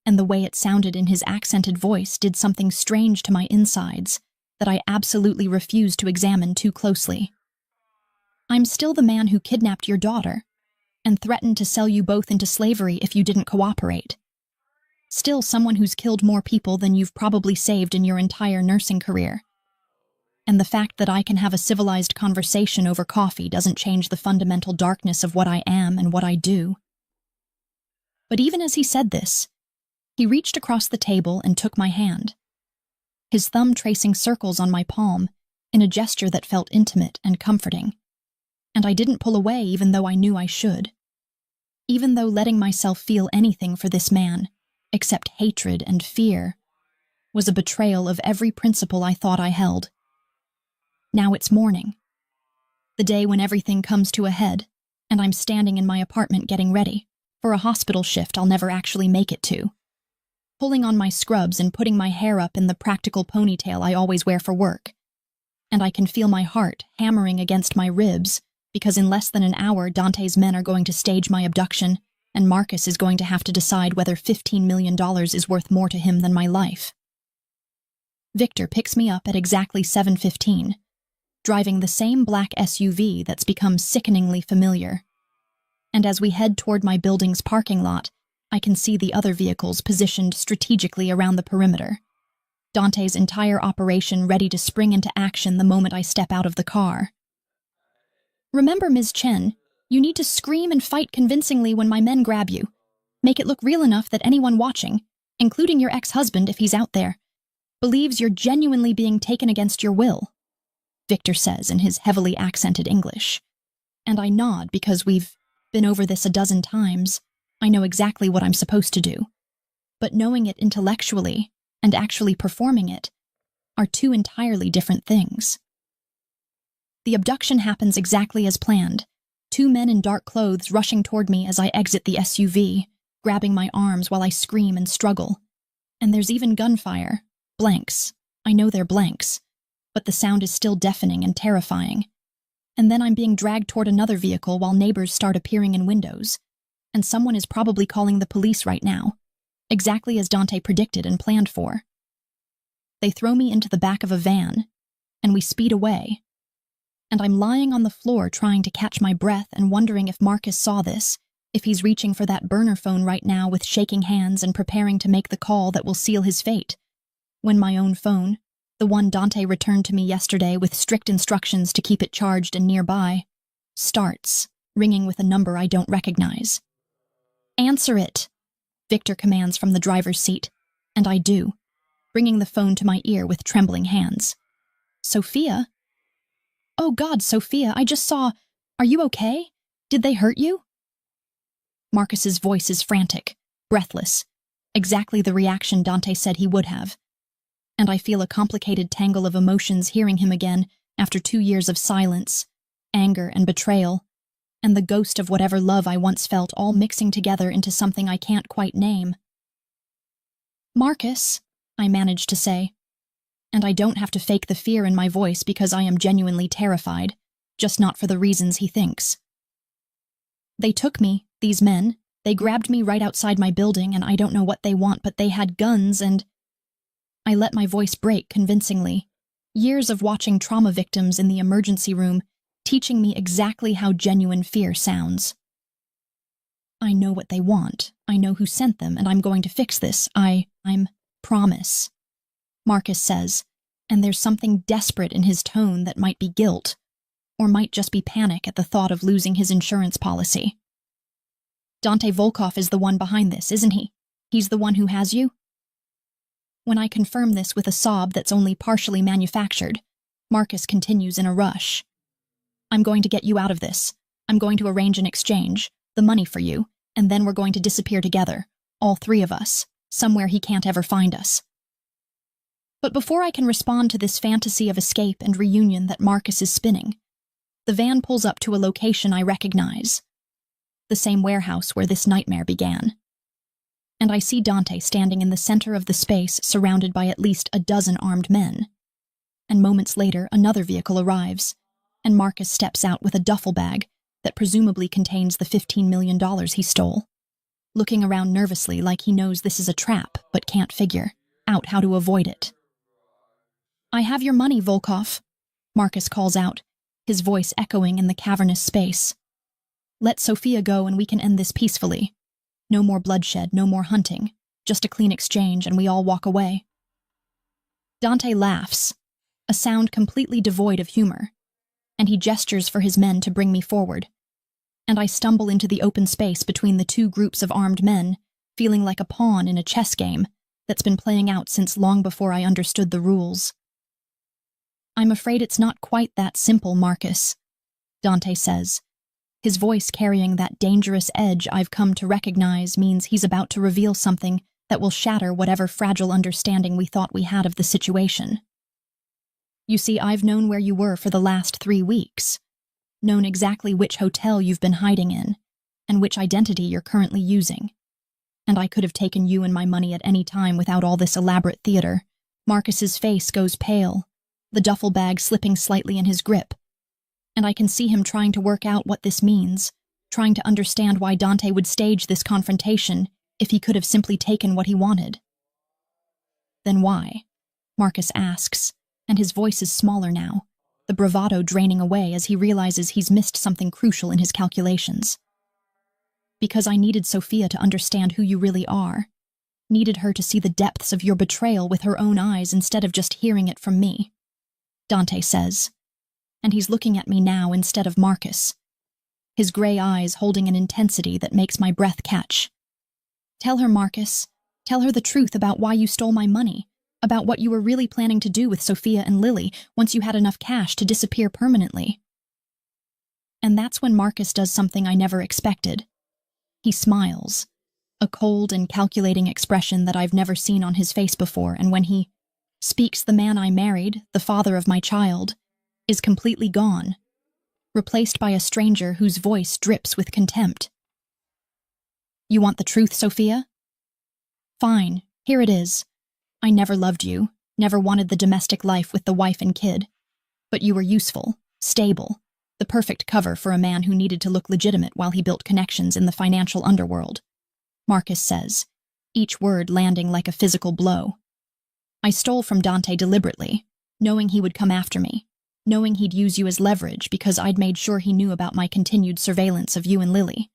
S1: And the way it sounded in his accented voice did something strange to my insides that I absolutely refused to examine too closely. "I'm still the man who kidnapped your daughter and threatened to sell you both into slavery if you didn't cooperate. Still someone who's killed more people than you've probably saved in your entire nursing career. And the fact that I can have a civilized conversation over coffee doesn't change the fundamental darkness of what I am and what I do." But even as he said this, he reached across the table and took my hand, his thumb tracing circles on my palm in a gesture that felt intimate and comforting. And I didn't pull away even though I knew I should. Even though letting myself feel anything for this man, except hatred and fear, was a betrayal of every principle I thought I held. Now it's morning, the day when everything comes to a head, and I'm standing in my apartment getting ready for a hospital shift I'll never actually make it to, pulling on my scrubs and putting my hair up in the practical ponytail I always wear for work. And I can feel my heart hammering against my ribs because in less than an hour Dante's men are going to stage my abduction, and Marcus is going to have to decide whether $15 million is worth more to him than my life. Victor picks me up at exactly 7:15, driving the same black SUV that's become sickeningly familiar. And as we head toward my building's parking lot, I can see the other vehicles positioned strategically around the perimeter, Dante's entire operation ready to spring into action the moment I step out of the car. "Remember, Ms. Chen, you need to scream and fight convincingly when my men grab you. Make it look real enough that anyone watching, including your ex-husband if he's out there, believes you're genuinely being taken against your will," Victor says in his heavily accented English. And I nod because we've been over this a dozen times. I know exactly what I'm supposed to do. But knowing it intellectually and actually performing it are two entirely different things. The abduction happens exactly as planned. Two men in dark clothes rushing toward me as I exit the SUV, grabbing my arms while I scream and struggle. And there's even gunfire. Blanks. I know they're blanks, but the sound is still deafening and terrifying. And then I'm being dragged toward another vehicle while neighbors start appearing in windows. And someone is probably calling the police right now, exactly as Dante predicted and planned for. They throw me into the back of a van, and we speed away. And I'm lying on the floor trying to catch my breath and wondering if Marcus saw this, if he's reaching for that burner phone right now with shaking hands and preparing to make the call that will seal his fate, when my own phone, The one Dante returned to me yesterday with strict instructions to keep it charged and nearby, starts, ringing with a number I don't recognize. "Answer it," Victor commands from the driver's seat, and I do, bringing the phone to my ear with trembling hands. "Sophia?" "Oh God, Sophia, I just saw. Are you okay? Did they hurt you?" Marcus's voice is frantic, breathless, exactly the reaction Dante said he would have. And I feel a complicated tangle of emotions hearing him again after 2 years of silence, anger and betrayal, and the ghost of whatever love I once felt all mixing together into something I can't quite name. "Marcus," I manage to say, and I don't have to fake the fear in my voice because I am genuinely terrified, just not for the reasons he thinks. "They took me, these men. They grabbed me right outside my building, and I don't know what they want, but they had guns and—" I let my voice break convincingly. Years of watching trauma victims in the emergency room teaching me exactly how genuine fear sounds. "I know what they want. I know who sent them, and I'm going to fix this. I'm promise," Marcus says, and there's something desperate in his tone that might be guilt, or might just be panic at the thought of losing his insurance policy. "Dante Volkov is the one behind this, isn't he? He's the one who has you?" When I confirm this with a sob that's only partially manufactured, Marcus continues in a rush. "I'm going to get you out of this. I'm going to arrange an exchange, the money for you, and then we're going to disappear together, all 3 of us, somewhere he can't ever find us." But before I can respond to this fantasy of escape and reunion that Marcus is spinning, the van pulls up to a location I recognize, the same warehouse where this nightmare began. And I see Dante standing in the center of the space surrounded by at least a dozen armed men. And moments later, another vehicle arrives, and Marcus steps out with a duffel bag that presumably contains the $15 million he stole, looking around nervously like he knows this is a trap but can't figure out how to avoid it. "I have your money, Volkov," Marcus calls out, his voice echoing in the cavernous space. "Let Sophia go and we can end this peacefully. No more bloodshed, no more hunting, just a clean exchange and we all walk away." Dante laughs, a sound completely devoid of humor, and he gestures for his men to bring me forward. And I stumble into the open space between the 2 groups of armed men, feeling like a pawn in a chess game that's been playing out since long before I understood the rules. "I'm afraid it's not quite that simple, Marcus," Dante says. His voice carrying that dangerous edge I've come to recognize means he's about to reveal something that will shatter whatever fragile understanding we thought we had of the situation. "You see, I've known where you were for the last 3 weeks, known exactly which hotel you've been hiding in, and which identity you're currently using. And I could have taken you and my money at any time without all this elaborate theater." Marcus's face goes pale, the duffel bag slipping slightly in his grip, and I can see him trying to work out what this means, trying to understand why Dante would stage this confrontation if he could have simply taken what he wanted. "Then why?" Marcus asks, and his voice is smaller now, the bravado draining away as he realizes he's missed something crucial in his calculations. "Because I needed Sophia to understand who you really are, needed her to see the depths of your betrayal with her own eyes instead of just hearing it from me," Dante says. And he's looking at me now instead of Marcus, his gray eyes holding an intensity that makes my breath catch. "Tell her, Marcus. Tell her the truth about why you stole my money, about what you were really planning to do with Sophia and Lily once you had enough cash to disappear permanently." And that's when Marcus does something I never expected. He smiles, a cold and calculating expression that I've never seen on his face before, and when he speaks, the man I married, the father of my child, is completely gone, replaced by a stranger whose voice drips with contempt. "You want the truth, Sophia? Fine, here it is. I never loved you, never wanted the domestic life with the wife and kid. But you were useful, stable, the perfect cover for a man who needed to look legitimate while he built connections in the financial underworld," Marcus says, each word landing like a physical blow. "I stole from Dante deliberately, knowing he would come after me, knowing he'd use you as leverage because I'd made sure he knew about my continued surveillance of you and Lily.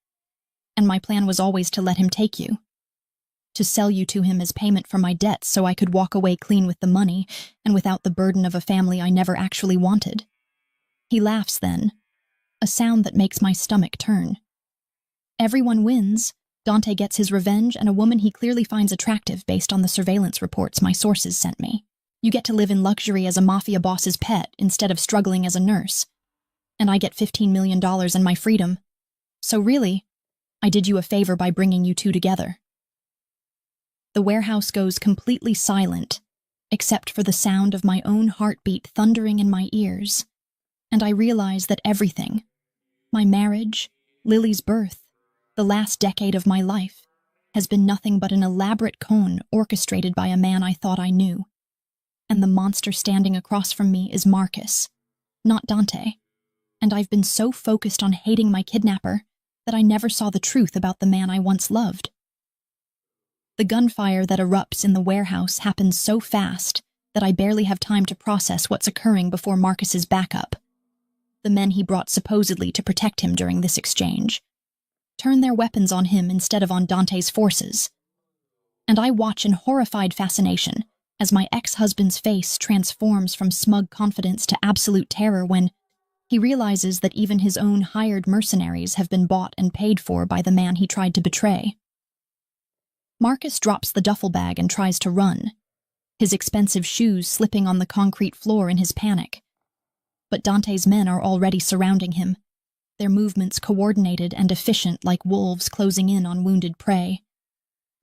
S1: And my plan was always to let him take you. to sell you to him as payment for my debts so I could walk away clean with the money and without the burden of a family I never actually wanted. He laughs then, a sound that makes my stomach turn. Everyone wins. Dante gets his revenge, and a woman he clearly finds attractive based on the surveillance reports my sources sent me. You get to live in luxury as a mafia boss's pet instead of struggling as a nurse. And I get $15 million and my freedom. So really, I did you a favor by bringing you two together. The warehouse goes completely silent, except for the sound of my own heartbeat thundering in my ears. And I realize that everything, my marriage, Lily's birth, the last decade of my life, has been nothing but an elaborate con orchestrated by a man I thought I knew. And the monster standing across from me is Marcus, not Dante. And I've been so focused on hating my kidnapper that I never saw the truth about the man I once loved. The gunfire that erupts in the warehouse happens so fast that I barely have time to process what's occurring before Marcus's backup, the men he brought supposedly to protect him during this exchange, turn their weapons on him instead of on Dante's forces. And I watch in horrified fascination as my ex-husband's face transforms from smug confidence to absolute terror when he realizes that even his own hired mercenaries have been bought and paid for by the man he tried to betray. Marcus drops the duffel bag and tries to run, his expensive shoes slipping on the concrete floor in his panic. But Dante's men are already surrounding him, their movements coordinated and efficient like wolves closing in on wounded prey.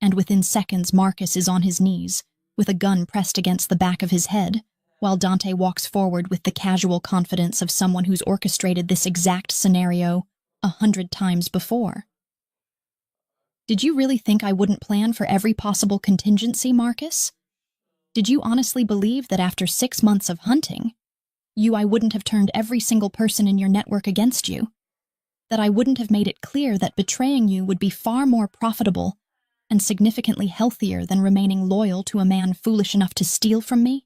S1: And within seconds Marcus is on his knees, with a gun pressed against the back of his head, while Dante walks forward with the casual confidence of someone who's orchestrated this exact scenario 100 times before. Did you really think I wouldn't plan for every possible contingency, Marcus? Did you honestly believe that after 6 months of hunting, I wouldn't have turned every single person in your network against you? That I wouldn't have made it clear that betraying you would be far more profitable and significantly healthier than remaining loyal to a man foolish enough to steal from me?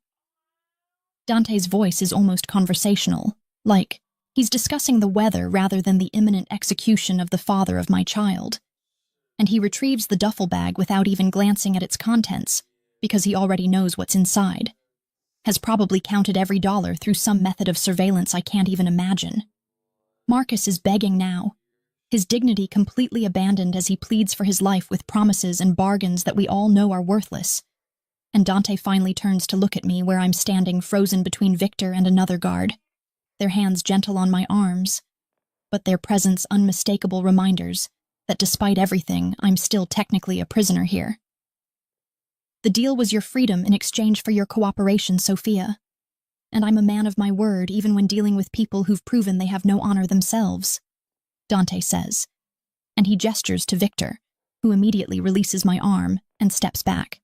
S1: Dante's voice is almost conversational, like he's discussing the weather rather than the imminent execution of the father of my child. And he retrieves the duffel bag without even glancing at its contents, because he already knows what's inside, has probably counted every dollar through some method of surveillance I can't even imagine. Marcus is begging now, his dignity completely abandoned as he pleads for his life with promises and bargains that we all know are worthless. And Dante finally turns to look at me where I'm standing frozen between Victor and another guard, their hands gentle on my arms, but their presence unmistakable reminders that despite everything, I'm still technically a prisoner here. The deal was your freedom in exchange for your cooperation, Sophia. And I'm a man of my word even when dealing with people who've proven they have no honor themselves, Dante says, and he gestures to Victor, who immediately releases my arm and steps back.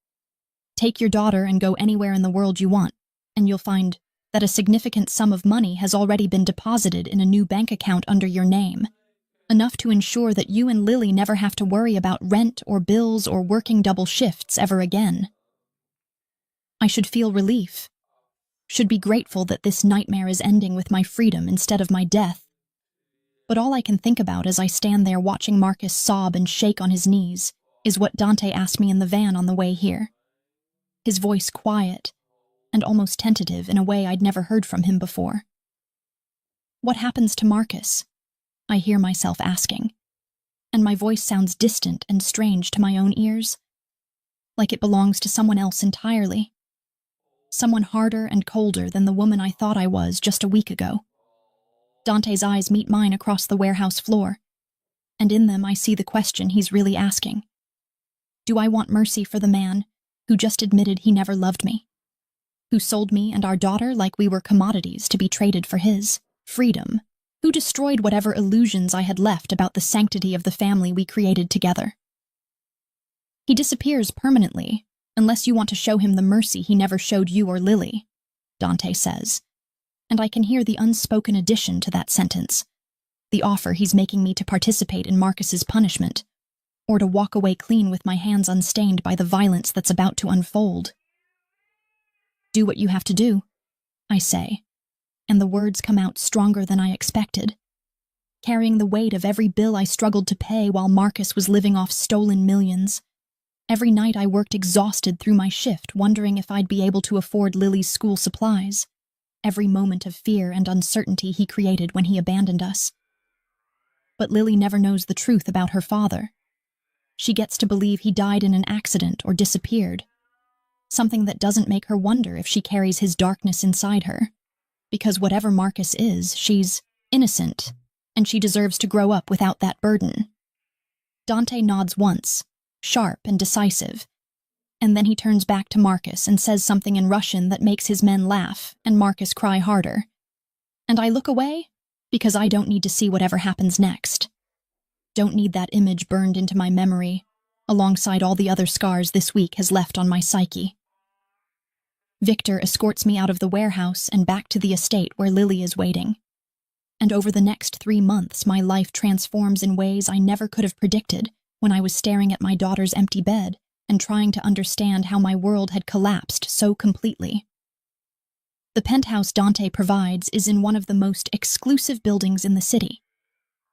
S1: Take your daughter and go anywhere in the world you want, and you'll find that a significant sum of money has already been deposited in a new bank account under your name, enough to ensure that you and Lily never have to worry about rent or bills or working double shifts ever again. I should feel relief, should be grateful that this nightmare is ending with my freedom instead of my death. But all I can think about as I stand there watching Marcus sob and shake on his knees is what Dante asked me in the van on the way here. His voice quiet and almost tentative in a way I'd never heard from him before. What happens to Marcus? I hear myself asking, and my voice sounds distant and strange to my own ears, like it belongs to someone else entirely. Someone harder and colder than the woman I thought I was just a week ago. Dante's eyes meet mine across the warehouse floor, and in them I see the question he's really asking. Do I want mercy for the man who just admitted he never loved me? Who sold me and our daughter like we were commodities to be traded for his freedom? Who destroyed whatever illusions I had left about the sanctity of the family we created together? He disappears permanently, unless you want to show him the mercy he never showed you or Lily, Dante says, and I can hear the unspoken addition to that sentence, the offer he's making me to participate in Marcus's punishment, or to walk away clean with my hands unstained by the violence that's about to unfold. Do what you have to do, I say, and the words come out stronger than I expected, carrying the weight of every bill I struggled to pay while Marcus was living off stolen millions, Every night I worked exhausted through my shift, wondering if I'd be able to afford Lily's school supplies. Every moment of fear and uncertainty he created when he abandoned us. But Lily never knows the truth about her father. She gets to believe he died in an accident or disappeared, something that doesn't make her wonder if she carries his darkness inside her. Because whatever Marcus is, she's innocent, and she deserves to grow up without that burden. Dante nods once, sharp and decisive, and then he turns back to Marcus and says something in Russian that makes his men laugh and Marcus cry harder. And I look away because I don't need to see whatever happens next. Don't need that image burned into my memory, alongside all the other scars this week has left on my psyche. Victor escorts me out of the warehouse and back to the estate where Lily is waiting. And over the next 3 months, my life transforms in ways I never could have predicted when I was staring at my daughter's empty bed and trying to understand how my world had collapsed so completely. The penthouse Dante provides is in one of the most exclusive buildings in the city,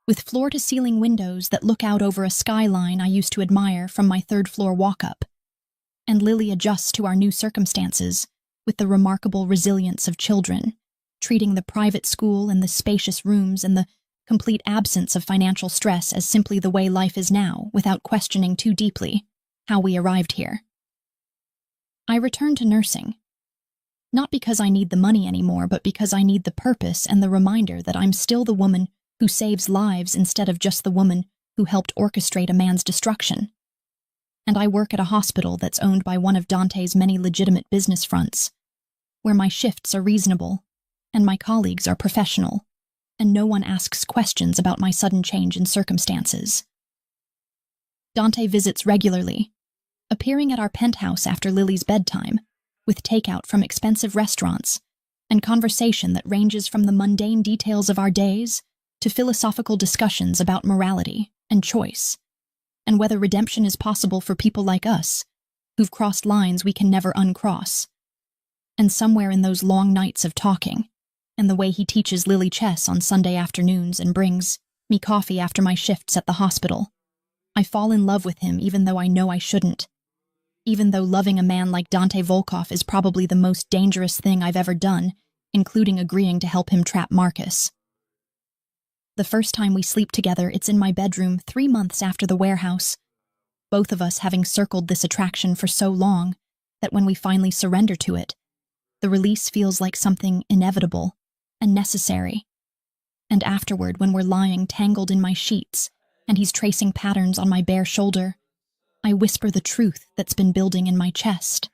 S1: with floor-to-ceiling windows that look out over a skyline I used to admire from my third-floor walk-up. And Lily adjusts to our new circumstances with the remarkable resilience of children, treating the private school and the spacious rooms and the complete absence of financial stress as simply the way life is now, without questioning too deeply how we arrived here. I return to nursing, not because I need the money anymore, but because I need the purpose and the reminder that I'm still the woman who saves lives instead of just the woman who helped orchestrate a man's destruction. And I work at a hospital that's owned by one of Dante's many legitimate business fronts, where my shifts are reasonable and my colleagues are professional, and no one asks questions about my sudden change in circumstances. Dante visits regularly, appearing at our penthouse after Lily's bedtime, with takeout from expensive restaurants and conversation that ranges from the mundane details of our days to philosophical discussions about morality and choice, and whether redemption is possible for people like us, who've crossed lines we can never uncross. And somewhere in those long nights of talking, and the way he teaches Lily chess on Sunday afternoons and brings me coffee after my shifts at the hospital, I fall in love with him even though I know I shouldn't. Even though loving a man like Dante Volkov is probably the most dangerous thing I've ever done, including agreeing to help him trap Marcus. The first time we sleep together, it's in my bedroom 3 months after the warehouse, both of us having circled this attraction for so long that when we finally surrender to it, the release feels like something inevitable and necessary. And afterward, when we're lying tangled in my sheets and he's tracing patterns on my bare shoulder, I whisper the truth that's been building in my chest.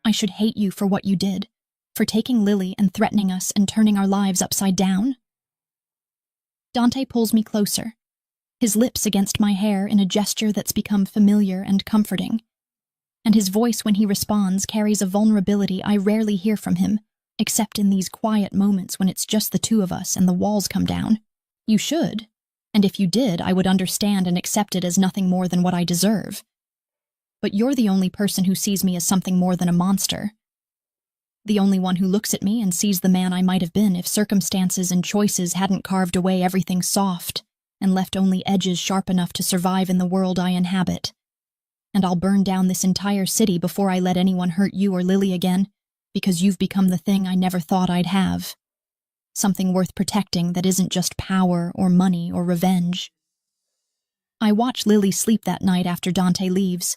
S1: I should hate you for what you did, for taking Lily and threatening us and turning our lives upside down. Dante pulls me closer, his lips against my hair in a gesture that's become familiar and comforting. And his voice when he responds carries a vulnerability I rarely hear from him, except in these quiet moments when it's just the two of us and the walls come down. You should. And if you did, I would understand and accept it as nothing more than what I deserve. But you're the only person who sees me as something more than a monster. The only one who looks at me and sees the man I might have been if circumstances and choices hadn't carved away everything soft and left only edges sharp enough to survive in the world I inhabit. And I'll burn down this entire city before I let anyone hurt you or Lily again, because you've become the thing I never thought I'd have. Something worth protecting that isn't just power or money or revenge. I watch Lily sleep that night after Dante leaves,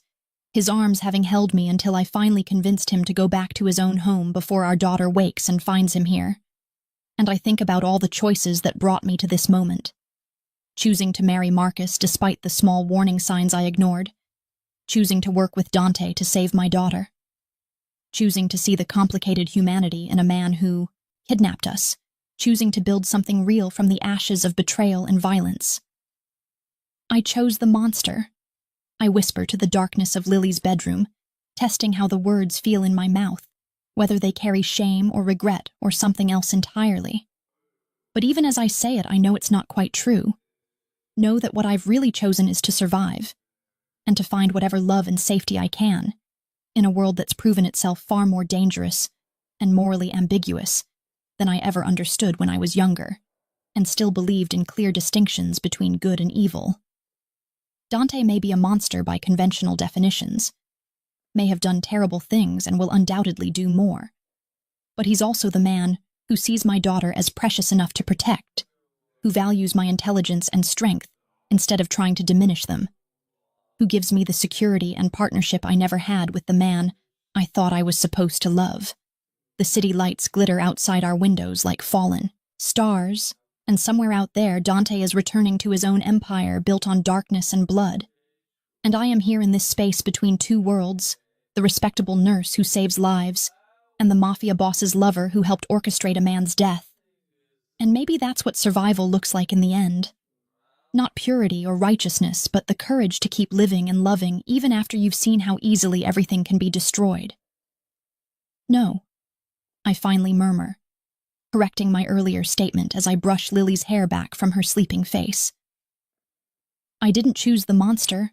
S1: his arms having held me until I finally convinced him to go back to his own home before our daughter wakes and finds him here. And I think about all the choices that brought me to this moment. Choosing to marry Marcus despite the small warning signs I ignored. Choosing to work with Dante to save my daughter. Choosing to see the complicated humanity in a man who kidnapped us. Choosing to build something real from the ashes of betrayal and violence. I chose the monster. I whisper to the darkness of Lily's bedroom, testing how the words feel in my mouth, whether they carry shame or regret or something else entirely. But even as I say it, I know it's not quite true. Know that what I've really chosen is to survive, and to find whatever love and safety I can, in a world that's proven itself far more dangerous and morally ambiguous than I ever understood when I was younger, and still believed in clear distinctions between good and evil. Dante may be a monster by conventional definitions, may have done terrible things and will undoubtedly do more. But he's also the man who sees my daughter as precious enough to protect, who values my intelligence and strength instead of trying to diminish them, who gives me the security and partnership I never had with the man I thought I was supposed to love. The city lights glitter outside our windows like fallen stars, and somewhere out there Dante is returning to his own empire built on darkness and blood. And I am here in this space between two worlds, the respectable nurse who saves lives, and the mafia boss's lover who helped orchestrate a man's death. And maybe that's what survival looks like in the end. Not purity or righteousness, but the courage to keep living and loving even after you've seen how easily everything can be destroyed. No, I finally murmur, correcting my earlier statement as I brush Lily's hair back from her sleeping face. I didn't choose the monster.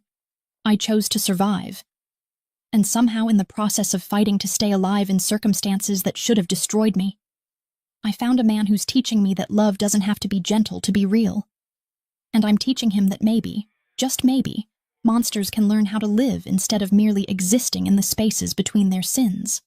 S1: I chose to survive. And somehow in the process of fighting to stay alive in circumstances that should have destroyed me, I found a man who's teaching me that love doesn't have to be gentle to be real. And I'm teaching him that maybe, just maybe, monsters can learn how to live instead of merely existing in the spaces between their sins.